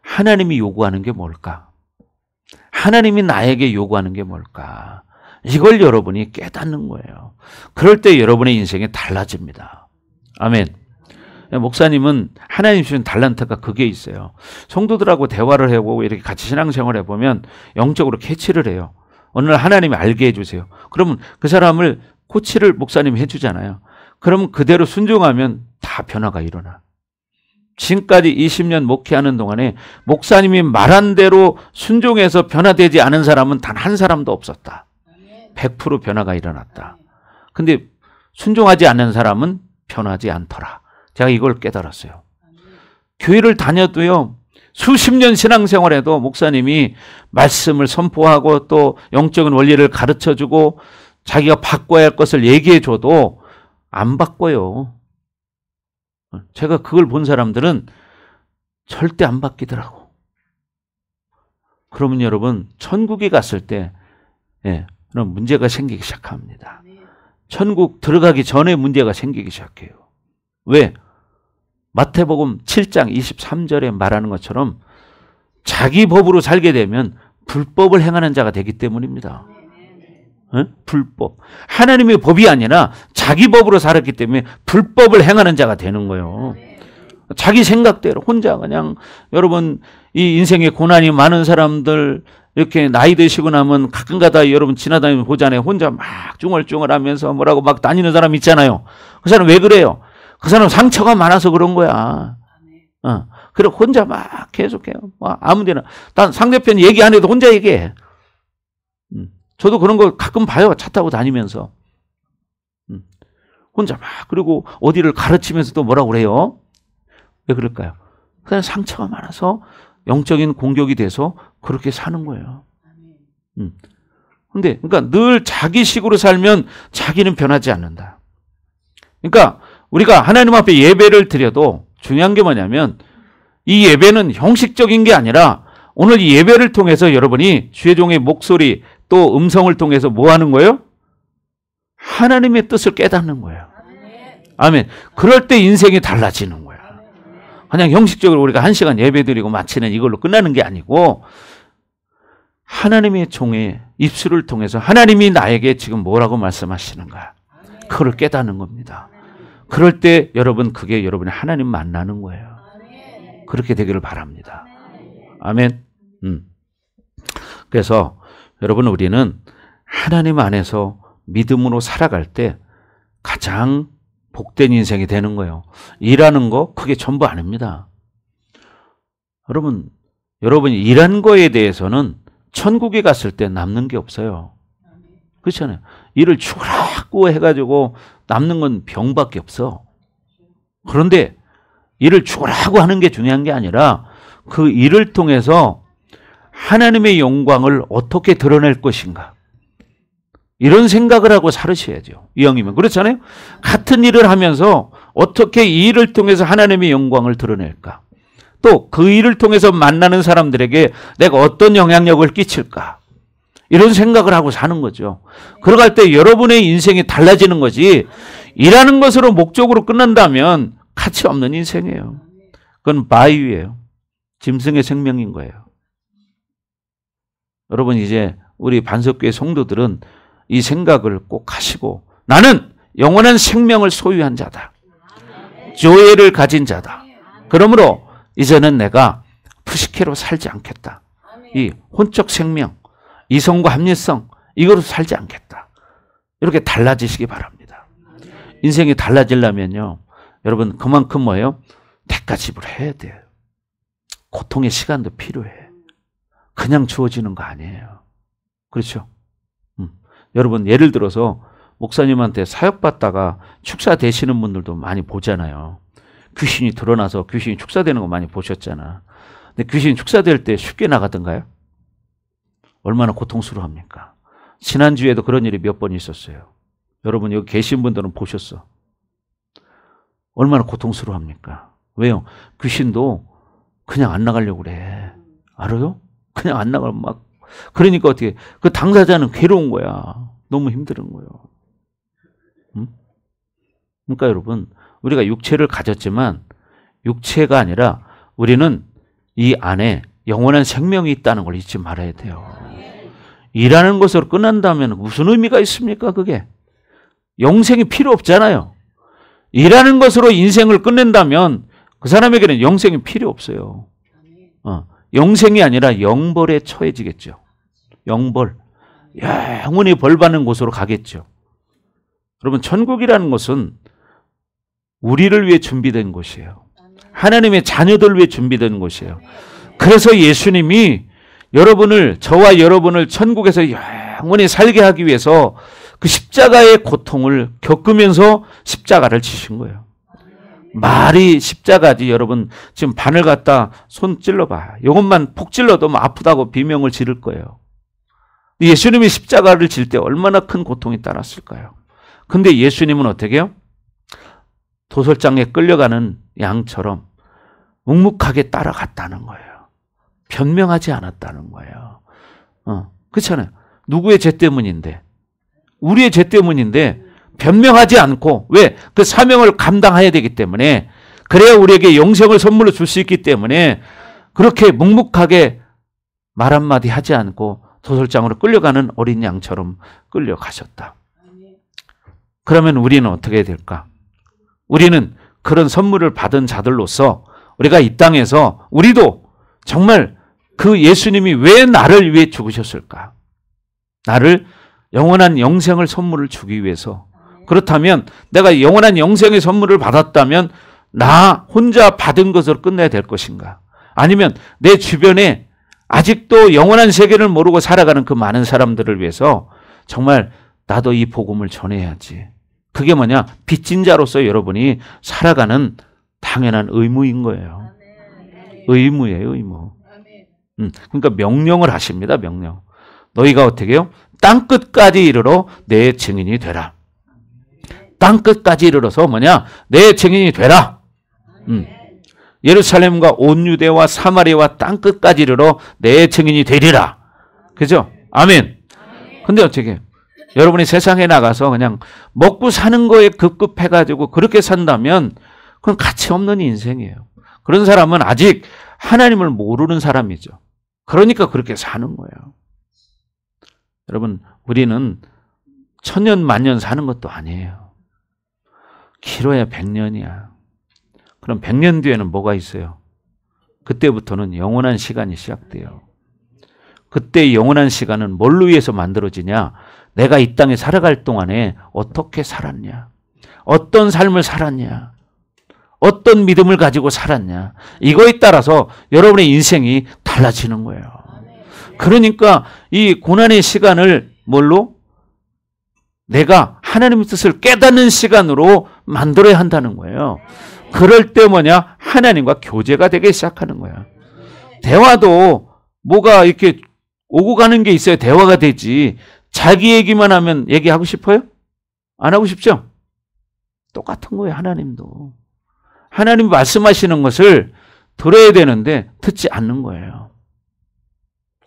하나님이 요구하는 게 뭘까? 하나님이 나에게 요구하는 게 뭘까? 이걸 여러분이 깨닫는 거예요. 그럴 때 여러분의 인생이 달라집니다. 아멘. 목사님은 하나님 주신 달란트가 그게 있어요. 성도들하고 대화를 해보고 이렇게 같이 신앙생활을 해보면 영적으로 캐치를 해요. 어느 날 하나님이 알게 해주세요. 그러면 그 사람을 코치를 목사님이 해주잖아요. 그러면 그대로 순종하면 다 변화가 일어나. 지금까지 20년 목회하는 동안에 목사님이 말한 대로 순종해서 변화되지 않은 사람은 단 한 사람도 없었다. 100% 변화가 일어났다. 근데 순종하지 않는 사람은 변하지 않더라. 제가 이걸 깨달았어요. 교회를 다녀도요, 수십 년 신앙생활에도 목사님이 말씀을 선포하고 또 영적인 원리를 가르쳐주고 자기가 바꿔야 할 것을 얘기해줘도 안 바꿔요. 제가 그걸 본 사람들은 절대 안 바뀌더라고. 그러면 여러분, 천국에 갔을 때 그런 문제가 생기기 시작합니다. 천국 들어가기 전에 문제가 생기기 시작해요. 왜? 마태복음 7장 23절에 말하는 것처럼 자기 법으로 살게 되면 불법을 행하는 자가 되기 때문입니다. 불법. 하나님의 법이 아니라 자기 법으로 살았기 때문에 불법을 행하는 자가 되는 거예요. 자기 생각대로 혼자 그냥 여러분 이 인생에 고난이 많은 사람들 이렇게 나이 드시고 나면 가끔가다 여러분 지나다니면 보잖아요. 혼자 막 중얼중얼하면서 뭐라고 막 다니는 사람 있잖아요. 그 사람 왜 그래요? 그 사람 상처가 많아서 그런 거야. 그래 혼자 막 계속해요. 아무데나. 난 상대편 얘기 안 해도 혼자 얘기해. 저도 그런 거 가끔 봐요. 차 타고 다니면서. 혼자 막 그리고 어디를 가르치면서 또 뭐라고 그래요? 왜 그럴까요? 그냥 상처가 많아서 영적인 공격이 돼서 그렇게 사는 거예요. 근데 그러니까 늘 자기식으로 살면 자기는 변하지 않는다. 그러니까 우리가 하나님 앞에 예배를 드려도 중요한 게 뭐냐면 이 예배는 형식적인 게 아니라 오늘 이 예배를 통해서 여러분이 주의 종의 목소리 또 음성을 통해서 뭐 하는 거예요? 하나님의 뜻을 깨닫는 거예요. 아멘. 그럴 때 인생이 달라지는 거예요. 그냥 형식적으로 우리가 1시간 예배 드리고 마치는 이걸로 끝나는 게 아니고 하나님의 종의 입술을 통해서 하나님이 나에게 지금 뭐라고 말씀하시는가 그걸 깨닫는 겁니다. 그럴 때 여러분 그게 여러분이 하나님 만나는 거예요. 그렇게 되기를 바랍니다. 아멘. 그래서 여러분 우리는 하나님 안에서 믿음으로 살아갈 때 가장 복된 인생이 되는 거예요. 일하는 거 그게 전부 아닙니다. 여러분이 일한 거에 대해서는 천국에 갔을 때 남는 게 없어요. 그렇잖아요. 일을 죽으라고 해가지고 남는 건 병밖에 없어. 그런데 일을 죽으라고 하는 게 중요한 게 아니라 그 일을 통해서 하나님의 영광을 어떻게 드러낼 것인가. 이런 생각을 하고 살으셔야죠. 이왕이면. 그렇잖아요. 같은 일을 하면서 어떻게 이 일을 통해서 하나님의 영광을 드러낼까. 또 그 일을 통해서 만나는 사람들에게 내가 어떤 영향력을 끼칠까. 이런 생각을 하고 사는 거죠. 그러갈 때 여러분의 인생이 달라지는 거지 일하는 것으로 목적으로 끝난다면 가치 없는 인생이에요. 그건 바위예요. 짐승의 생명인 거예요. 여러분 이제 우리 반석교회 성도들은 이 생각을 꼭 하시고 나는 영원한 생명을 소유한 자다. 조예를 가진 자다. 그러므로 이제는 내가 푸시케로 살지 않겠다. 이 혼적 생명, 이성과 합리성 이거로 살지 않겠다. 이렇게 달라지시기 바랍니다. 인생이 달라지려면요. 여러분 그만큼 뭐예요? 대가 지불해야 돼요. 고통의 시간도 필요해. 그냥 주어지는 거 아니에요. 그렇죠? 여러분 예를 들어서 목사님한테 사역받다가 축사되시는 분들도 많이 보잖아요. 귀신이 드러나서 귀신이 축사되는 거 많이 보셨잖아. 근데 귀신이 축사될 때 쉽게 나가던가요? 얼마나 고통스러워합니까? 지난주에도 그런 일이 몇 번 있었어요. 여러분 여기 계신 분들은 보셨어. 얼마나 고통스러워합니까? 왜요? 귀신도 그냥 안 나가려고 그래. 알아요? 그냥 안 나가면 막. 그러니까 어떻게, 그 당사자는 괴로운 거야. 너무 힘든 거예요. 응? 그러니까 여러분, 우리가 육체를 가졌지만 육체가 아니라 우리는 이 안에 영원한 생명이 있다는 걸 잊지 말아야 돼요. 일하는 것으로 끝난다면 무슨 의미가 있습니까? 그게 영생이 필요 없잖아요. 일하는 것으로 인생을 끝낸다면 그 사람에게는 영생이 필요 없어요. 영생이 아니라 영벌에 처해지겠죠. 영벌, 영원히 벌받는 곳으로 가겠죠. 여러분 천국이라는 것은 우리를 위해 준비된 곳이에요. 하나님의 자녀들을 위해 준비된 곳이에요. 그래서 예수님이 저와 여러분을 천국에서 영원히 살게 하기 위해서 그 십자가의 고통을 겪으면서 십자가를 치신 거예요. 말이 십자가지. 여러분 지금 바늘 갖다 손 찔러봐. 이것만 폭 찔러도 아프다고 비명을 지를 거예요. 예수님이 십자가를 질 때 얼마나 큰 고통이 따랐을까요? 근데 예수님은 어떻게 해요? 도살장에 끌려가는 양처럼 묵묵하게 따라갔다는 거예요. 변명하지 않았다는 거예요. 그렇잖아요. 누구의 죄 때문인데? 우리의 죄 때문인데 변명하지 않고, 왜? 그 사명을 감당해야 되기 때문에, 그래야 우리에게 영생을 선물로 줄 수 있기 때문에 그렇게 묵묵하게 말 한마디 하지 않고 도살장으로 끌려가는 어린 양처럼 끌려가셨다. 그러면 우리는 어떻게 해야 될까? 우리는 그런 선물을 받은 자들로서 우리가 이 땅에서 우리도 정말 그 예수님이 왜 나를 위해 죽으셨을까? 나를 영원한 영생을 선물을 주기 위해서. 그렇다면 내가 영원한 영생의 선물을 받았다면 나 혼자 받은 것으로 끝내야 될 것인가? 아니면 내 주변에 아직도 영원한 세계를 모르고 살아가는 그 많은 사람들을 위해서 정말 나도 이 복음을 전해야지. 그게 뭐냐? 빚진 자로서 여러분이 살아가는 당연한 의무인 거예요. 의무예요, 의무. 그러니까 명령을 하십니다, 명령. 너희가 어떻게 해요? 땅끝까지 이르러 내 증인이 되라. 땅끝까지 이르러서 뭐냐? 내 증인이 되라. 예루살렘과 온 유대와 사마리아와 땅끝까지 이르러 내 증인이 되리라. 그죠? 아멘. 근데 어떻게 해요? 여러분이 세상에 나가서 그냥 먹고 사는 거에 급급해가지고 그렇게 산다면 그건 가치 없는 인생이에요. 그런 사람은 아직 하나님을 모르는 사람이죠. 그러니까 그렇게 사는 거예요. 여러분, 우리는 천년 만년 사는 것도 아니에요. 길어야 100년이야. 그럼 100년 뒤에는 뭐가 있어요? 그때부터는 영원한 시간이 시작돼요. 그때 영원한 시간은 뭘로 위해서 만들어지냐? 내가 이 땅에 살아갈 동안에 어떻게 살았냐? 어떤 삶을 살았냐? 어떤 믿음을 가지고 살았냐? 이거에 따라서 여러분의 인생이 달라지는 거예요. 그러니까 이 고난의 시간을 뭘로? 내가 하나님의 뜻을 깨닫는 시간으로 만들어야 한다는 거예요. 그럴 때 뭐냐? 하나님과 교제가 되기 시작하는 거야. 대화도 뭐가 이렇게 오고 가는 게 있어야 대화가 되지. 자기 얘기만 하면 얘기하고 싶어요? 안 하고 싶죠? 똑같은 거예요, 하나님도. 하나님 말씀하시는 것을 들어야 되는데 듣지 않는 거예요.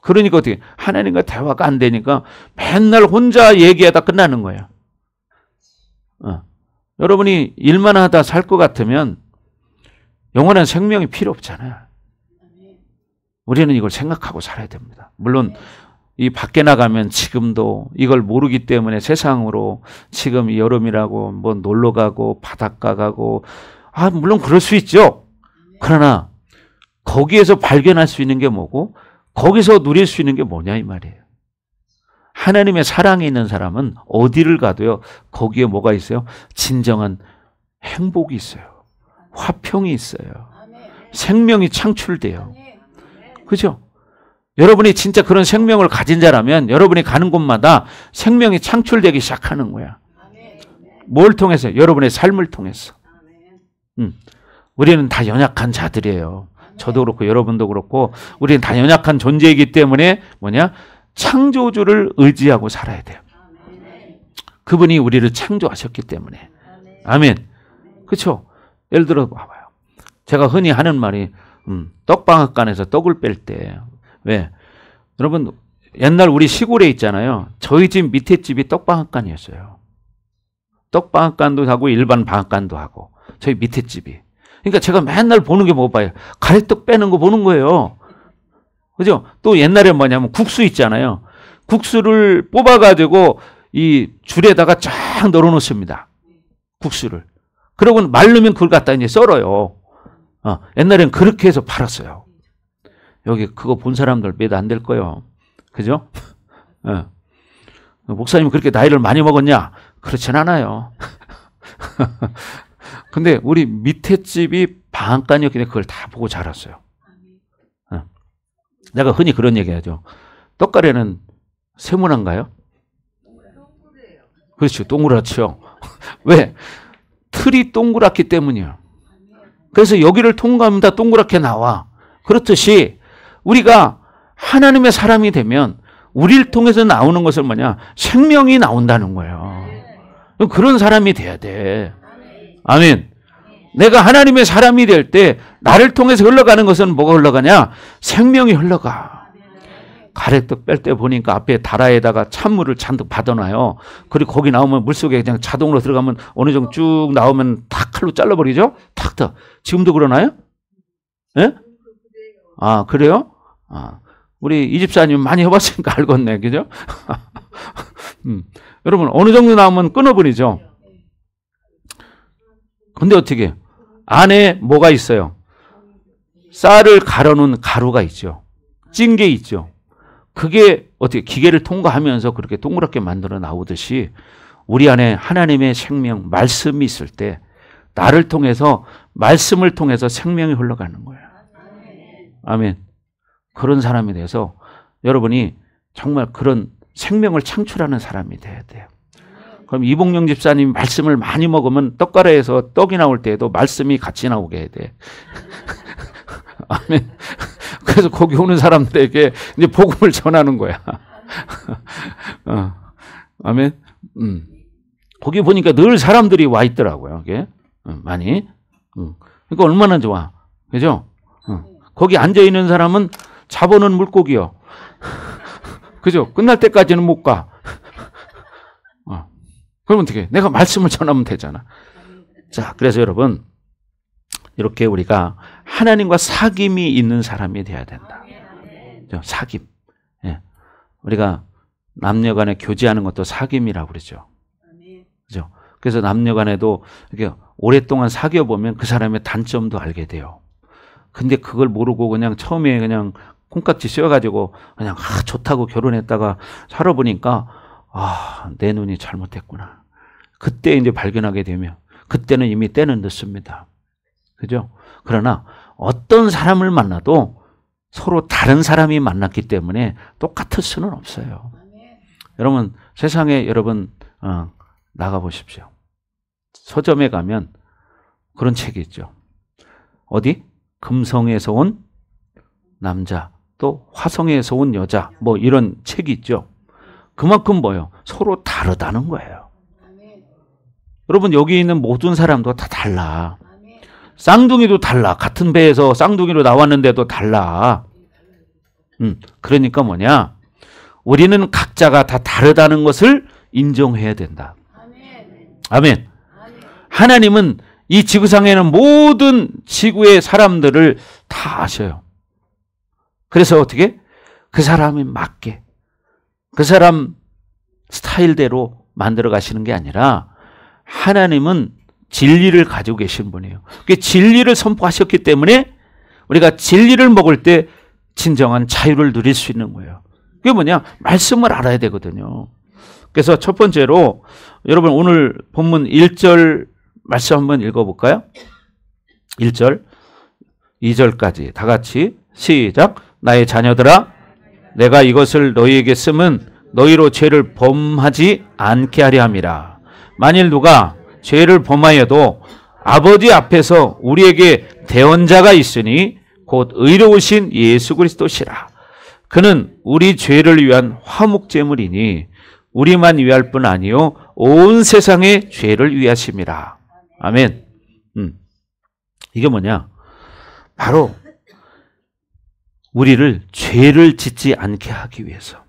그러니까 어떻게? 하나님과 대화가 안 되니까 맨날 혼자 얘기하다 끝나는 거예요. 여러분이 일만 하다 살 것 같으면 영원한 생명이 필요 없잖아요. 우리는 이걸 생각하고 살아야 됩니다. 물론 이 밖에 나가면 지금도 이걸 모르기 때문에 세상으로 지금 여름이라고 뭐 놀러 가고 바닷가 가고 물론 그럴 수 있죠. 그러나 거기에서 발견할 수 있는 게 뭐고 거기서 누릴 수 있는 게 뭐냐 이 말이에요. 하나님의 사랑이 있는 사람은 어디를 가도요. 거기에 뭐가 있어요? 진정한 행복이 있어요. 화평이 있어요. 생명이 창출돼요. 그죠? 여러분이 진짜 그런 생명을 가진 자라면 여러분이 가는 곳마다 생명이 창출되기 시작하는 거야. 뭘 통해서? 여러분의 삶을 통해서. 우리는 다 연약한 자들이에요. 저도 그렇고 여러분도 그렇고 우리는 다 연약한 존재이기 때문에 뭐냐? 창조주를 의지하고 살아야 돼요. 그분이 우리를 창조하셨기 때문에. 아멘. 그렇죠? 예를 들어 봐봐요. 제가 흔히 하는 말이 떡방앗간에서 떡을 뺄 때 왜? 여러분 옛날 우리 시골에 있잖아요. 저희 집 밑에 집이 떡방앗간이었어요. 떡방앗간도 하고 일반 방앗간도 하고 저희 밑에 집이. 그러니까 제가 맨날 보는 게 뭐 봐요. 가래떡 빼는 거 보는 거예요. 그죠? 또 옛날에 뭐냐면 국수 있잖아요. 국수를 뽑아가지고 이 줄에다가 쫙 널어놓습니다. 국수를. 그러고 말르면 그걸 갖다 이제 썰어요. 옛날엔 그렇게 해서 팔았어요. 여기 그거 본 사람들 몇 안 될 거예요. 그죠? 목사님 그렇게 나이를 많이 먹었냐? 그렇진 않아요. 근데 우리 밑에 집이 방앗간이었기 때문에 그걸 다 보고 자랐어요. 내가 흔히 그런 얘기 하죠. 떡가래는 세모난가요? 그렇죠. 동그랗죠. 왜? 틀이 동그랗기 때문이에요. 그래서 여기를 통과하면 다 동그랗게 나와. 그렇듯이 우리가 하나님의 사람이 되면 우리를 통해서 나오는 것은 뭐냐? 생명이 나온다는 거예요. 그런 사람이 돼야 돼. 아멘. 내가 하나님의 사람이 될 때 나를 통해서 흘러가는 것은 뭐가 흘러가냐? 생명이 흘러가. 가래떡 뺄 때 보니까 앞에 다라에다가 찬물을 잔뜩 받아놔요. 그리고 거기 나오면 물속에 그냥 자동으로 들어가면 어느 정도 쭉 나오면 탁 칼로 잘라버리죠? 탁. 지금도 그러나요? 예? 아, 그래요? 우리 이 집사님 많이 해봤으니까 알겠네. 그죠? 여러분, 어느 정도 나오면 끊어버리죠? 근데 어떻게? 안에 뭐가 있어요? 쌀을 갈아놓은 가루가 있죠. 찐 게 있죠. 그게 어떻게 기계를 통과하면서 그렇게 동그랗게 만들어 나오듯이 우리 안에 하나님의 생명, 말씀이 있을 때 나를 통해서, 말씀을 통해서 생명이 흘러가는 거예요. 아멘. 그런 사람이 돼서 여러분이 정말 그런 생명을 창출하는 사람이 돼야 돼요. 그럼 이봉영 집사님이 말씀을 많이 먹으면 떡가래에서 떡이 나올 때에도 말씀이 같이 나오게 해야 돼. 아멘. 그래서 거기 오는 사람들에게 이제 복음을 전하는 거야. 아멘. 거기 보니까 늘 사람들이 와 있더라고요. 이게 많이. 그러니까 얼마나 좋아. 그죠? 거기 앉아 있는 사람은 잡아놓은 물고기요. 그죠? 끝날 때까지는 못 가. 그러면 어떻게? 내가 말씀을 전하면 되잖아. 자, 그래서 여러분 이렇게 우리가 하나님과 사귐이 있는 사람이 돼야 된다. 사귐. 예. 우리가 남녀간에 교제하는 것도 사귐이라고 그러죠. 그죠? 그래서 남녀간에도 이렇게 오랫동안 사귀어 보면 그 사람의 단점도 알게 돼요. 근데 그걸 모르고 그냥 처음에 그냥 콩깍지 씌워가지고 그냥 좋다고 결혼했다가 살아보니까 내 눈이 잘못했구나. 그때 이제 발견하게 되면 그때는 이미 때는 늦습니다. 그죠? 그러나 어떤 사람을 만나도 서로 다른 사람이 만났기 때문에 똑같을 수는 없어요. 여러분 세상에 여러분 나가보십시오. 서점에 가면 그런 책이 있죠. 어디? 금성에서 온 남자 또 화성에서 온 여자 뭐 이런 책이 있죠. 그만큼 뭐예요? 서로 다르다는 거예요. 여러분 여기 있는 모든 사람도 다 달라. 쌍둥이도 달라. 같은 배에서 쌍둥이로 나왔는데도 달라. 그러니까 뭐냐? 우리는 각자가 다 다르다는 것을 인정해야 된다. 아멘. 하나님은 이 지구상에는 모든 지구의 사람들을 다 아셔요. 그래서 어떻게? 그 사람에 맞게 그 사람 스타일대로 만들어 가시는 게 아니라 하나님은 진리를 가지고 계신 분이에요. 그 진리를 선포하셨기 때문에 우리가 진리를 먹을 때 진정한 자유를 누릴 수 있는 거예요. 그게 뭐냐? 말씀을 알아야 되거든요. 그래서 첫 번째로 여러분 오늘 본문 1절 말씀 한번 읽어볼까요? 1절 2절까지 다 같이 시작. 나의 자녀들아 내가 이것을 너희에게 쓰면 너희로 죄를 범하지 않게 하려 함이라. 만일 누가 죄를 범하여도 아버지 앞에서 우리에게 대언자가 있으니 곧 의로우신 예수 그리스도시라. 그는 우리 죄를 위한 화목제물이니 우리만 위할 뿐 아니요 온 세상의 죄를 위하심이라. 아멘. 이게 뭐냐? 바로 우리를 죄를 짓지 않게 하기 위해서.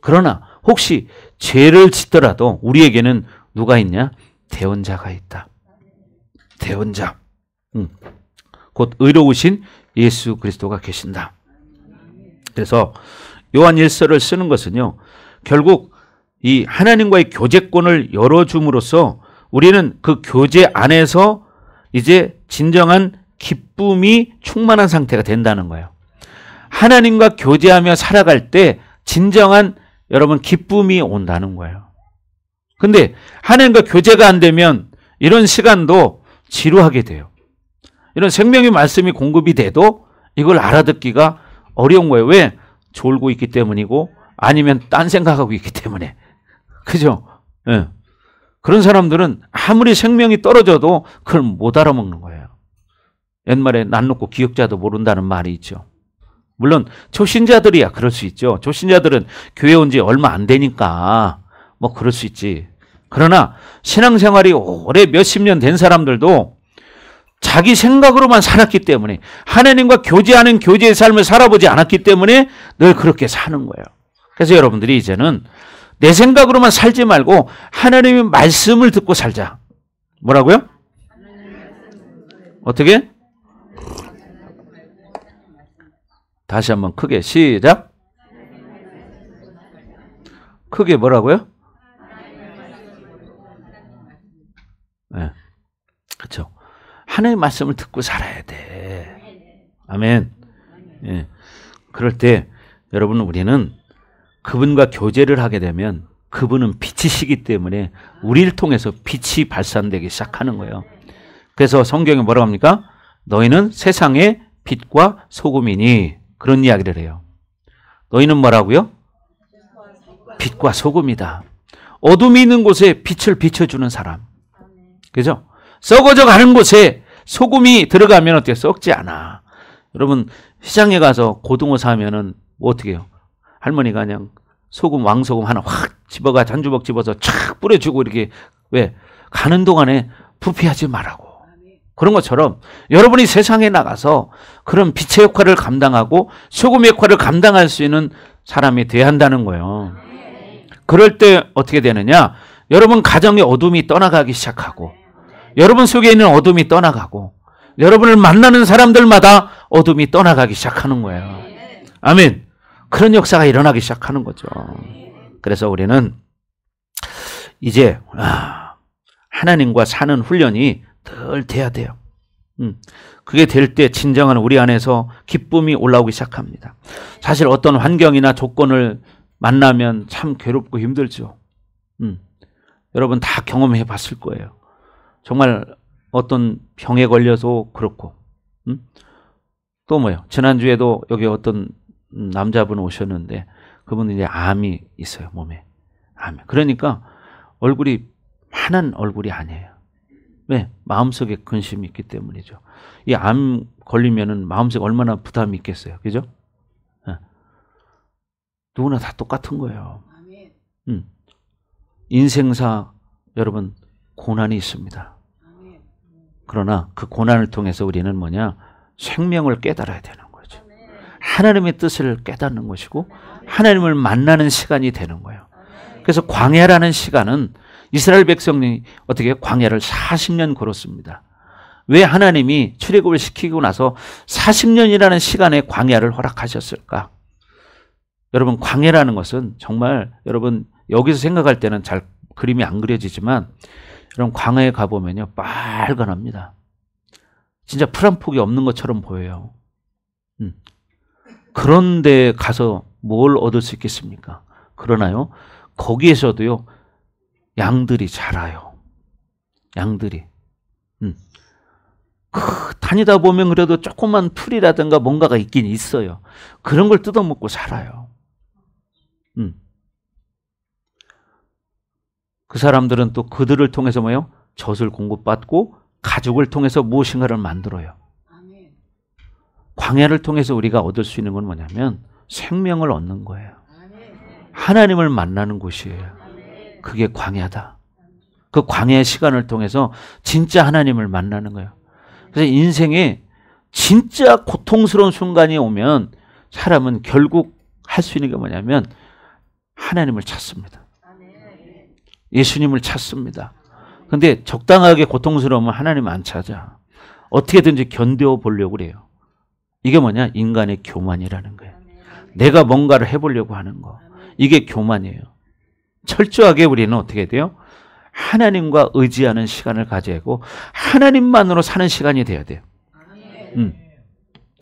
그러나 혹시 죄를 짓더라도 우리에게는 누가 있냐? 대언자가 있다. 대언자. 곧 의로우신 예수 그리스도가 계신다. 그래서 요한 1서를 쓰는 것은요, 결국 이 하나님과의 교제권을 열어줌으로써 우리는 그 교제 안에서 이제 진정한 기쁨이 충만한 상태가 된다는 거예요. 하나님과 교제하며 살아갈 때 진정한 여러분 기쁨이 온다는 거예요. 근데 하나님과 교제가 안 되면 이런 시간도 지루하게 돼요. 이런 생명의 말씀이 공급이 돼도 이걸 알아듣기가 어려운 거예요. 왜? 졸고 있기 때문이고 아니면 딴 생각하고 있기 때문에. 그죠? 예. 그런 사람들은 아무리 생명이 떨어져도 그걸 못 알아먹는 거예요. 옛말에 난 놓고 기억자도 모른다는 말이 있죠. 물론 초신자들이야 그럴 수 있죠. 초신자들은 교회 온 지 얼마 안 되니까 뭐 그럴 수 있지. 그러나 신앙생활이 오래 몇십 년 된 사람들도 자기 생각으로만 살았기 때문에 하나님과 교제하는 교제의 삶을 살아보지 않았기 때문에 늘 그렇게 사는 거예요. 그래서 여러분들이 이제는 내 생각으로만 살지 말고 하나님의 말씀을 듣고 살자. 뭐라고요? 어떻게? 다시 한번 크게 시작. 크게 뭐라고요? 네. 그렇죠. 하나님의 말씀을 듣고 살아야 돼. 아멘. 예. 그럴 때 여러분 우리는 그분과 교제를 하게 되면 그분은 빛이시기 때문에 우리를 통해서 빛이 발산되기 시작하는 거예요. 그래서 성경에 뭐라고 합니까? 너희는 세상의 빛과 소금이니 그런 이야기를 해요. 너희는 뭐라고요? 빛과 소금이다. 어둠이 있는 곳에 빛을 비춰주는 사람. 그죠? 썩어져 가는 곳에 소금이 들어가면 어때요? 썩지 않아. 여러분 시장에 가서 고등어 사면은 뭐 어떻게 해요? 할머니가 그냥 소금 왕소금 하나 확 집어가 한 주먹 집어서 촥 뿌려주고 이렇게 왜? 가는 동안에 부패하지 말라고. 그런 것처럼 여러분이 세상에 나가서 그런 빛의 역할을 감당하고 소금의 역할을 감당할 수 있는 사람이 돼야 한다는 거예요. 그럴 때 어떻게 되느냐? 여러분 가정의 어둠이 떠나가기 시작하고 여러분 속에 있는 어둠이 떠나가고 여러분을 만나는 사람들마다 어둠이 떠나가기 시작하는 거예요. 아멘. 그런 역사가 일어나기 시작하는 거죠. 그래서 우리는 이제 하나님과 사는 훈련이 늘 돼야 돼요. 그게 될 때 진정한 우리 안에서 기쁨이 올라오기 시작합니다. 사실 어떤 환경이나 조건을 만나면 참 괴롭고 힘들죠. 여러분 다 경험해 봤을 거예요. 정말 어떤 병에 걸려서 그렇고 또 뭐요? 지난주에도 여기 어떤 남자분 오셨는데 그분은 이제 암이 있어요. 몸에. 암. 그러니까 얼굴이 환한 얼굴이 아니에요. 왜? 마음속에 근심이 있기 때문이죠. 이 암 걸리면은 마음속에 얼마나 부담이 있겠어요. 그죠? 네. 누구나 다 똑같은 거예요. 인생사 여러분 고난이 있습니다. 그러나 그 고난을 통해서 우리는 뭐냐? 생명을 깨달아야 되는 거죠. 하나님의 뜻을 깨닫는 것이고 하나님을 만나는 시간이 되는 거예요. 그래서 광야라는 시간은 이스라엘 백성이 어떻게 광야를 40년 걸었습니다. 왜 하나님이 출애굽을 시키고 나서 40년이라는 시간에 광야를 허락하셨을까? 여러분 광야라는 것은 정말 여러분 여기서 생각할 때는 잘 그림이 안 그려지지만 여러분 광야에 가보면요 빨간합니다. 진짜 풀 한 폭이 없는 것처럼 보여요. 그런데 가서 뭘 얻을 수 있겠습니까? 그러나요 거기에서도요 양들이 자라요. 양들이. 다니다 보면 그래도 조그만 풀이라든가 뭔가가 있긴 있어요. 그런 걸 뜯어먹고 살아요. 그 사람들은 또 그들을 통해서 뭐예요? 젖을 공급받고 가족을 통해서 무엇인가를 만들어요. 광야를 통해서 우리가 얻을 수 있는 건 뭐냐면 생명을 얻는 거예요. 하나님을 만나는 곳이에요. 그게 광야다. 그 광야의 시간을 통해서 진짜 하나님을 만나는 거예요. 그래서 인생에 진짜 고통스러운 순간이 오면 사람은 결국 할 수 있는 게 뭐냐면 하나님을 찾습니다. 예수님을 찾습니다. 근데 적당하게 고통스러우면 하나님 안 찾아. 어떻게든지 견뎌 보려고 그래요. 이게 뭐냐? 인간의 교만이라는 거예요. 내가 뭔가를 해보려고 하는 거. 이게 교만이에요. 철저하게 우리는 어떻게 돼요? 하나님과 의지하는 시간을 가져야 하고 하나님만으로 사는 시간이 돼야 돼요.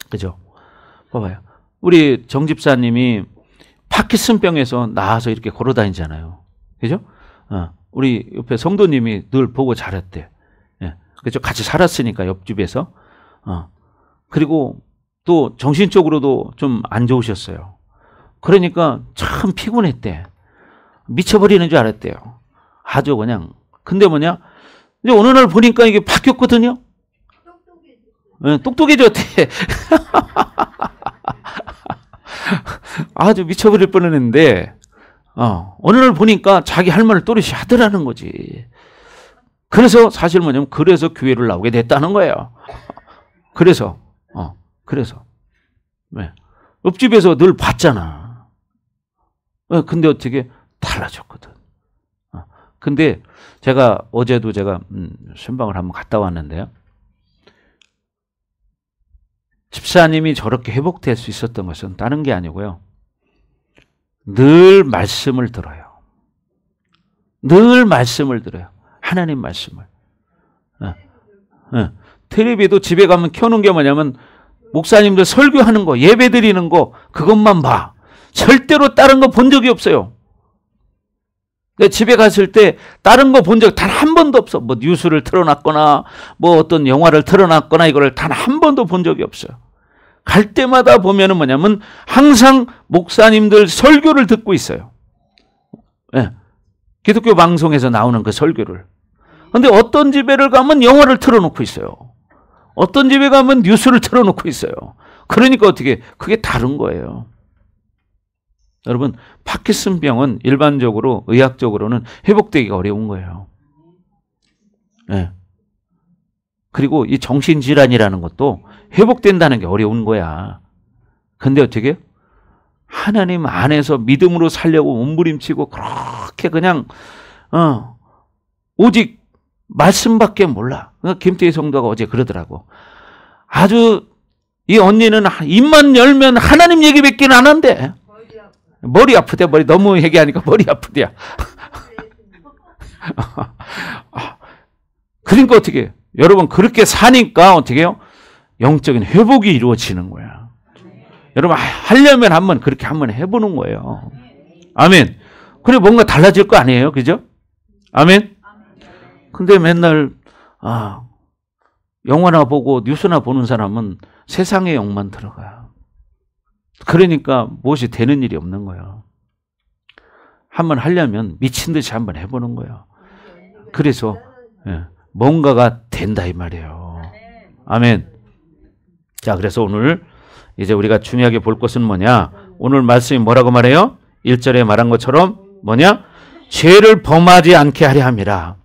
그죠? 봐봐요. 우리 정 집사님이 파킨슨병에서 나와서 이렇게 걸어 다니잖아요. 그죠? 우리 옆에 성도님이 늘 보고 잘했대. 예. 그죠? 같이 살았으니까 옆집에서. 그리고 또 정신적으로도 좀 안 좋으셨어요. 그러니까 참 피곤했대. 미쳐버리는 줄 알았대요. 아주 그냥. 근데 뭐냐? 이제 어느 날 보니까 이게 바뀌었거든요. 똑똑해졌대. 아주 미쳐버릴 뻔했는데, 어느 날 보니까 자기 할 말을 또렷이 하더라는 거지. 그래서 사실 뭐냐면, 그래서 교회를 나오게 됐다는 거예요. 그래서. 네. 옆집에서 늘 봤잖아. 근데 어떻게 달라졌거든. 근데 어제도 제가 순방을 한번 갔다 왔는데요. 집사님이 저렇게 회복될 수 있었던 것은 다른 게 아니고요. 늘 말씀을 들어요. 늘 말씀을 들어요. 하나님 말씀을. 텔레비도 집에 가면 켜놓은 게 뭐냐면 목사님들 설교하는 거, 예배 드리는 거 그것만 봐. 절대로 다른 거 본 적이 없어요. 내가 집에 갔을 때 다른 거 본 적 단 한 번도 없어. 뭐 뉴스를 틀어놨거나 뭐 어떤 영화를 틀어놨거나 이거를 단 한 번도 본 적이 없어요. 갈 때마다 보면은 뭐냐면 항상 목사님들 설교를 듣고 있어요. 네. 기독교 방송에서 나오는 그 설교를. 근데 어떤 집에를 가면 영화를 틀어놓고 있어요. 어떤 집에 가면 뉴스를 틀어놓고 있어요. 그러니까 어떻게 그게 다른 거예요. 여러분 파킨슨병은 일반적으로 의학적으로는 회복되기가 어려운 거예요. 네. 그리고 이 정신질환이라는 것도 회복된다는 게 어려운 거야. 근데 어떻게 하나님 안에서 믿음으로 살려고 몸부림치고 그렇게 그냥 오직 말씀밖에 몰라. 김태희 성도가 어제 그러더라고. 아주 이 언니는 입만 열면 하나님 얘기밖에 안 한대. 머리 아프대. 머리 너무 얘기하니까 머리 아프대야. 그러니까 어떻게 여러분 그렇게 사니까 어떻게 해요? 영적인 회복이 이루어지는 거야. 여러분 하려면 한번 그렇게 한번 해보는 거예요. 아멘. 그래 뭔가 달라질 거 아니에요, 그죠? 아멘. 근데 맨날 영화나 보고 뉴스나 보는 사람은 세상의 영만 들어가요. 그러니까 무엇이 되는 일이 없는 거예요. 한번 하려면 미친 듯이 한번 해보는 거예요. 그래서 뭔가가 된다 이 말이에요. 아멘. 자, 그래서 오늘 이제 우리가 중요하게 볼 것은 뭐냐? 오늘 말씀이 뭐라고 말해요? 1절에 말한 것처럼 뭐냐? 죄를 범하지 않게 하려 함이라.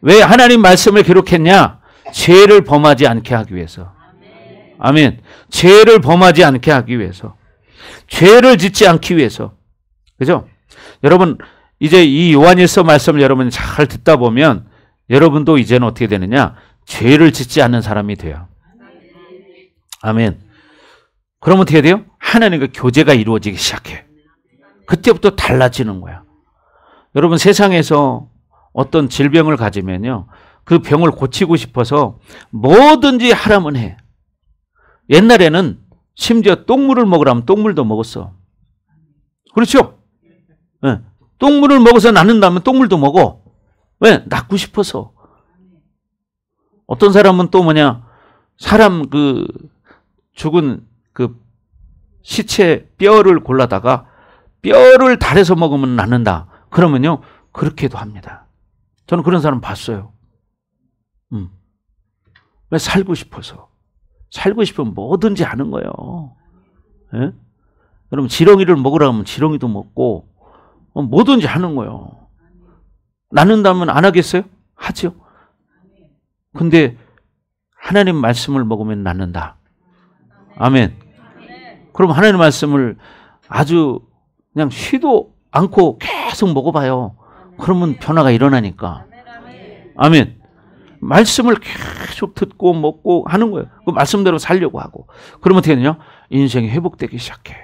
왜 하나님 말씀을 기록했냐? 죄를 범하지 않게 하기 위해서. 아멘. 죄를 범하지 않게 하기 위해서. 죄를 짓지 않기 위해서. 그죠? 여러분 이제 이 요한일서 말씀을 여러분 잘 듣다 보면 여러분도 이제는 어떻게 되느냐? 죄를 짓지 않는 사람이 돼요. 아멘. 그러면 어떻게 돼요? 하나님과 교제가 이루어지기 시작해. 그때부터 달라지는 거야. 여러분 세상에서 어떤 질병을 가지면요. 그 병을 고치고 싶어서 뭐든지 하라면 해. 옛날에는 심지어 똥물을 먹으라면 똥물도 먹었어. 그렇죠? 네. 똥물을 먹어서 낫는다면 똥물도 먹어. 왜? 낫고 싶어서. 어떤 사람은 또 뭐냐? 사람 그 죽은 그 시체 뼈를 골라다가 뼈를 달여서 먹으면 낫는다. 그러면요. 그렇게도 합니다. 저는 그런 사람 봤어요. 왜? 살고 싶어서. 살고 싶으면 뭐든지 하는 거예요. 예? 여러분 지렁이를 먹으라 하면 지렁이도 먹고 뭐든지 하는 거예요. 낳는다면 안 하겠어요? 하죠. 근데 하나님 말씀을 먹으면 낳는다. 아멘. 그럼 하나님 말씀을 아주 그냥 쉬도 않고 계속 먹어봐요. 그러면 변화가 일어나니까. 아멘. 말씀을 계속 듣고 먹고 하는 거예요. 그 말씀대로 살려고 하고. 그러면 어떻게 되냐? 인생이 회복되기 시작해.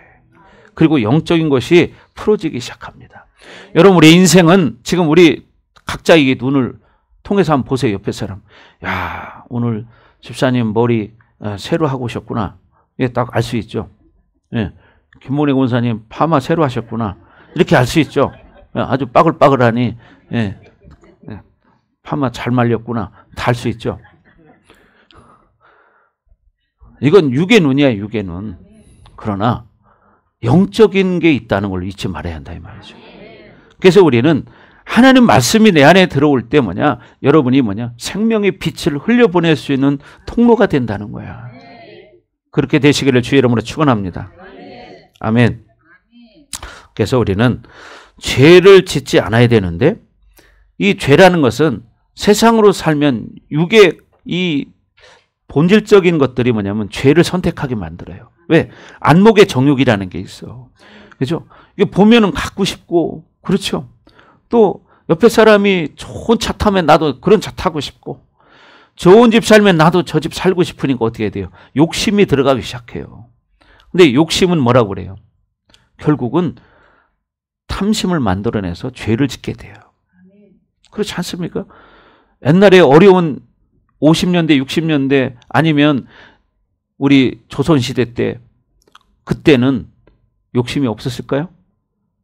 그리고 영적인 것이 풀어지기 시작합니다. 여러분 우리 인생은 지금 우리 각자 이 눈을 통해서 한번 보세요. 옆에 사람. 야, 오늘 집사님 머리 새로 하고 오셨구나. 예, 딱 알 수 있죠. 예, 김모래 권사님 파마 새로 하셨구나. 이렇게 알 수 있죠. 예, 아주 빠글빠글하니 예, 파마 잘 말렸구나. 다 알 수 있죠. 이건 육의 눈이야, 육의 눈. 그러나 영적인 게 있다는 걸 잊지 말아야 한다 이 말이죠. 그래서 우리는 하나님 말씀이 내 안에 들어올 때 뭐냐? 여러분이 뭐냐? 생명의 빛을 흘려보낼 수 있는 통로가 된다는 거야. 그렇게 되시기를 주의 이름으로 축원합니다. 아멘. 그래서 우리는 죄를 짓지 않아야 되는데 이 죄라는 것은 세상으로 살면 육의 이 본질적인 것들이 뭐냐면 죄를 선택하게 만들어요. 왜? 안목의 정욕이라는 게 있어. 그죠? 이게 보면은 갖고 싶고, 그렇죠? 또 옆에 사람이 좋은 차 타면 나도 그런 차 타고 싶고, 좋은 집 살면 나도 저 집 살고 싶으니까 어떻게 돼요? 욕심이 들어가기 시작해요. 근데 욕심은 뭐라고 그래요? 결국은 탐심을 만들어내서 죄를 짓게 돼요. 그렇지 않습니까? 옛날에 어려운 50년대, 60년대 아니면 우리 조선시대 때 그때는 욕심이 없었을까요?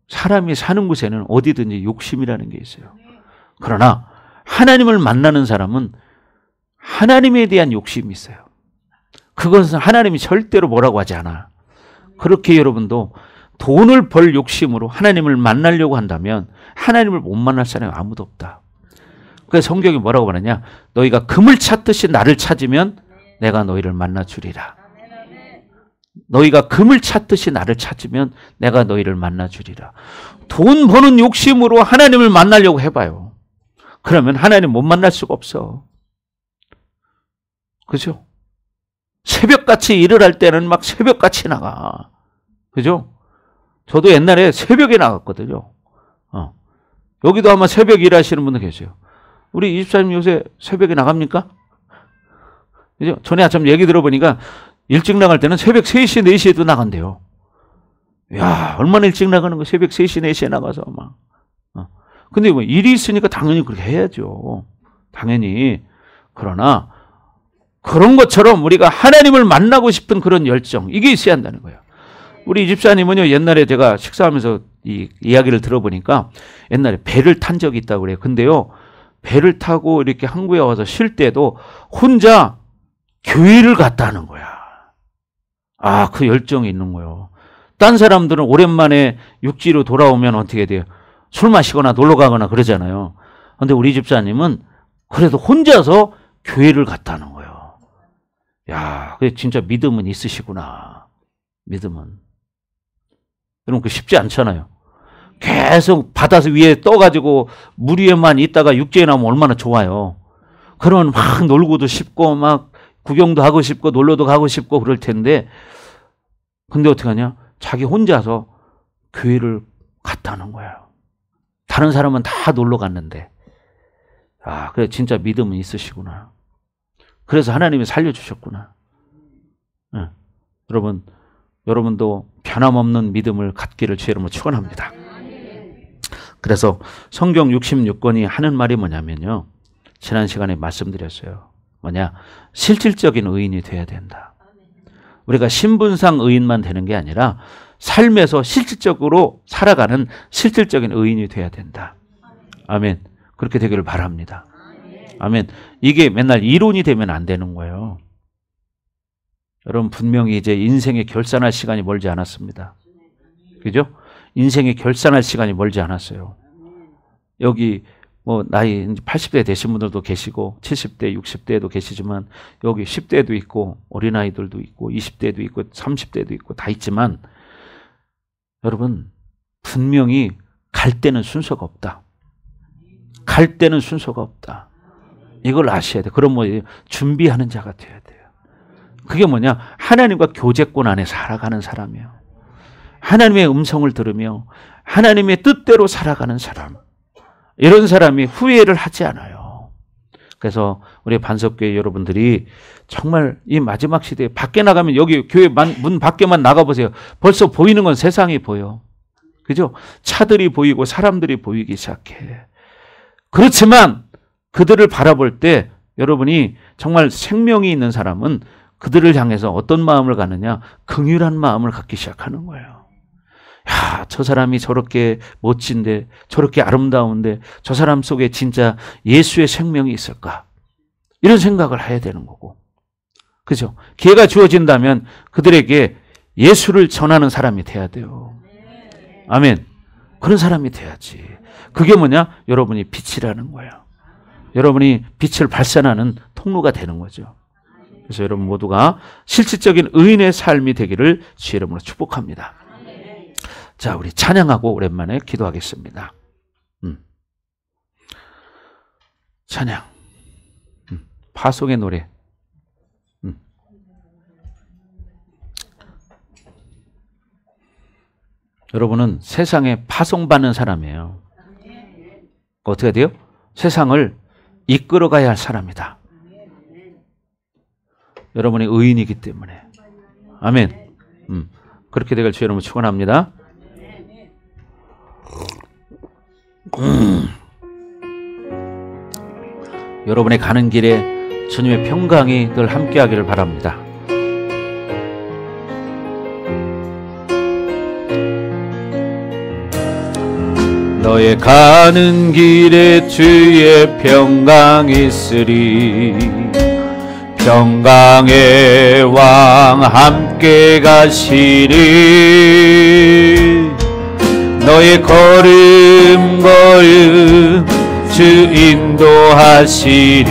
사람이 사는 곳에는 어디든지 욕심이라는 게 있어요. 그러나 하나님을 만나는 사람은 하나님에 대한 욕심이 있어요. 그것은 하나님이 절대로 뭐라고 하지 않아. 그렇게 여러분도 돈을 벌 욕심으로 하나님을 만나려고 한다면 하나님을 못 만날 사람이 아무도 없다. 그래서 성경이 뭐라고 말하냐? 너희가 금을 찾듯이 나를 찾으면 내가 너희를 만나 주리라. 너희가 금을 찾듯이 나를 찾으면 내가 너희를 만나 주리라. 돈 버는 욕심으로 하나님을 만나려고 해봐요. 그러면 하나님 못 만날 수가 없어. 그죠? 새벽같이 일을 할 때는 막 새벽같이 나가. 그죠? 저도 옛날에 새벽에 나갔거든요. 여기도 아마 새벽 일하시는 분들 계세요. 우리 이집사님 요새 새벽에 나갑니까? 그죠? 전에 아침 얘기 들어보니까 일찍 나갈 때는 새벽 3시, 4시에도 나간대요. 야, 얼마나 일찍 나가는 거 새벽 3시, 4시에 나가서 막. 근데 뭐 일이 있으니까 당연히 그렇게 해야죠. 당연히. 그러나 그런 것처럼 우리가 하나님을 만나고 싶은 그런 열정, 이게 있어야 한다는 거예요. 우리 집사님은요, 옛날에 제가 식사하면서 이 이야기를 들어보니까 옛날에 배를 탄 적이 있다고 그래요. 근데요, 배를 타고 이렇게 항구에 와서 쉴 때도 혼자 교회를 갔다 하는 거야. 아, 그 열정이 있는 거예요. 딴 사람들은 오랜만에 육지로 돌아오면 어떻게 돼요? 술 마시거나 놀러 가거나 그러잖아요. 근데 우리 집사님은 그래도 혼자서 교회를 갔다 하는 거예요. 야, 그게 진짜 믿음은 있으시구나. 믿음은. 여러분, 그 쉽지 않잖아요. 계속 바다 위에 떠가지고 물 위에만 있다가 육지에 나오면 얼마나 좋아요. 그러면 막 놀고도 싶고 막 구경도 하고 싶고 놀러도 가고 싶고 그럴 텐데, 근데 어떻게 하냐? 자기 혼자서 교회를 갔다는 거예요. 다른 사람은 다 놀러 갔는데. 아, 그래, 진짜 믿음은 있으시구나. 그래서 하나님이 살려주셨구나. 네. 여러분도 변함없는 믿음을 갖기를 주의 이름으로 축원합니다. 그래서 성경 66권이 하는 말이 뭐냐면요, 지난 시간에 말씀드렸어요. 뭐냐? 실질적인 의인이 돼야 된다. 우리가 신분상 의인만 되는 게 아니라 삶에서 실질적으로 살아가는 실질적인 의인이 돼야 된다. 아멘. 그렇게 되기를 바랍니다. 아멘. 이게 맨날 이론이 되면 안 되는 거예요. 여러분, 분명히 이제 인생의 결산할 시간이 멀지 않았습니다. 그죠? 인생의 결산할 시간이 멀지 않았어요. 여기 뭐 나이 80대 되신 분들도 계시고 70대, 60대에도 계시지만 여기 10대도 있고 어린아이들도 있고 20대도 있고 30대도 있고 다 있지만 여러분 분명히 갈 때는 순서가 없다. 갈 때는 순서가 없다. 이걸 아셔야 돼. 그럼 뭐 준비하는 자가 돼야 돼요. 그게 뭐냐? 하나님과 교제권 안에 살아가는 사람이에요. 하나님의 음성을 들으며 하나님의 뜻대로 살아가는 사람. 이런 사람이 후회를 하지 않아요. 그래서 우리 반석교회 여러분들이 정말 이 마지막 시대에 밖에 나가면 여기 교회 문 밖에만 나가보세요. 벌써 보이는 건 세상이 보여. 그죠? 차들이 보이고 사람들이 보이기 시작해. 그렇지만 그들을 바라볼 때 여러분이 정말 생명이 있는 사람은 그들을 향해서 어떤 마음을 갖느냐? 긍휼한 마음을 갖기 시작하는 거예요. 야, 저 사람이 저렇게 멋진데, 저렇게 아름다운데, 저 사람 속에 진짜 예수의 생명이 있을까? 이런 생각을 해야 되는 거고. 그죠? 기회가 주어진다면 그들에게 예수를 전하는 사람이 돼야 돼요. 아멘. 그런 사람이 돼야지. 그게 뭐냐? 여러분이 빛이라는 거예요. 여러분이 빛을 발산하는 통로가 되는 거죠. 그래서 여러분 모두가 실질적인 의인의 삶이 되기를 주의 이름으로 축복합니다. 자, 우리 찬양하고 오랜만에 기도하겠습니다. 찬양. 파송의 노래. 여러분은 세상에 파송받는 사람이에요. 어떻게 돼요? 세상을 이끌어가야 할 사람이다. 여러분이 의인이기 때문에. 아멘. 그렇게 되길 주의 이름으로 축원합니다. 여러분의 가는 길에 주님의 평강이 늘 함께하기를 바랍니다. 너의 가는 길에 주의 평강 있으리. 평강의 왕 함께 가시리. 너의 걸음 주 인도하시리.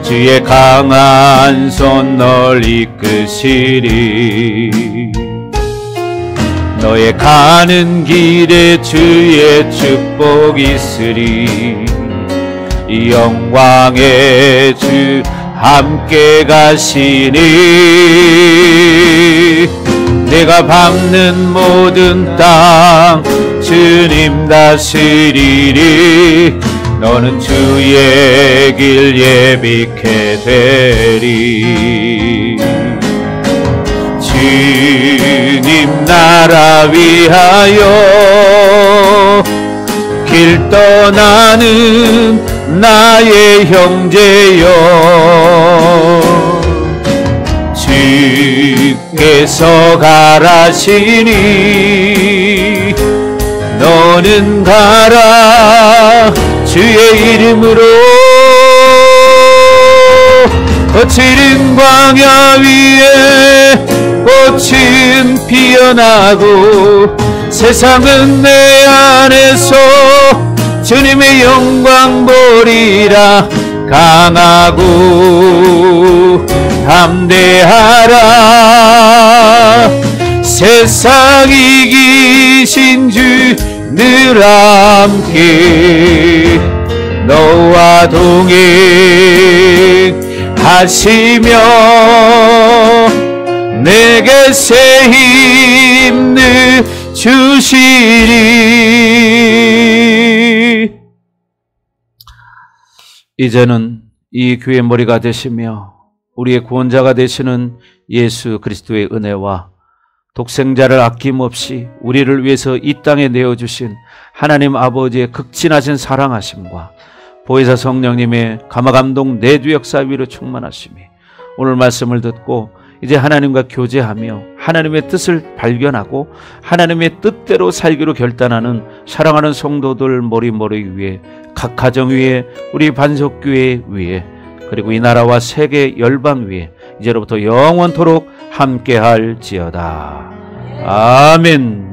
주의 강한 손 널 이끄시리. 너의 가는 길에 주의 축복 있으리. 이 영광의 주 함께 가시니. 내가 밟는 모든 땅 주님 다스리리. 너는 주의 길 예비케 되리. 주님 나라 위하여 길 떠나는 나의 형제여. 주께서 가라시니 너는 가라. 주의 이름으로 거칠은 광야 위에 꽃은 피어나고 세상은 내 안에서 주님의 영광 보리라. 강하고 담대하라. 세상 이기신 주 늘 함께 너와 동행하시며 내게 새 힘을 주시리. 이제는 이 교회의 머리가 되시며 우리의 구원자가 되시는 예수 그리스도의 은혜와 독생자를 아낌없이 우리를 위해서 이 땅에 내어주신 하나님 아버지의 극진하신 사랑하심과 보혜사 성령님의 감화감동 내주 역사 위로 충만하심이 오늘 말씀을 듣고 이제 하나님과 교제하며 하나님의 뜻을 발견하고 하나님의 뜻대로 살기로 결단하는 사랑하는 성도들 머리 위에 각 가정 위에 우리 반석교회 위에 그리고 이 나라와 세계 열방 위에 이제로부터 영원토록 함께할지어다. 아멘.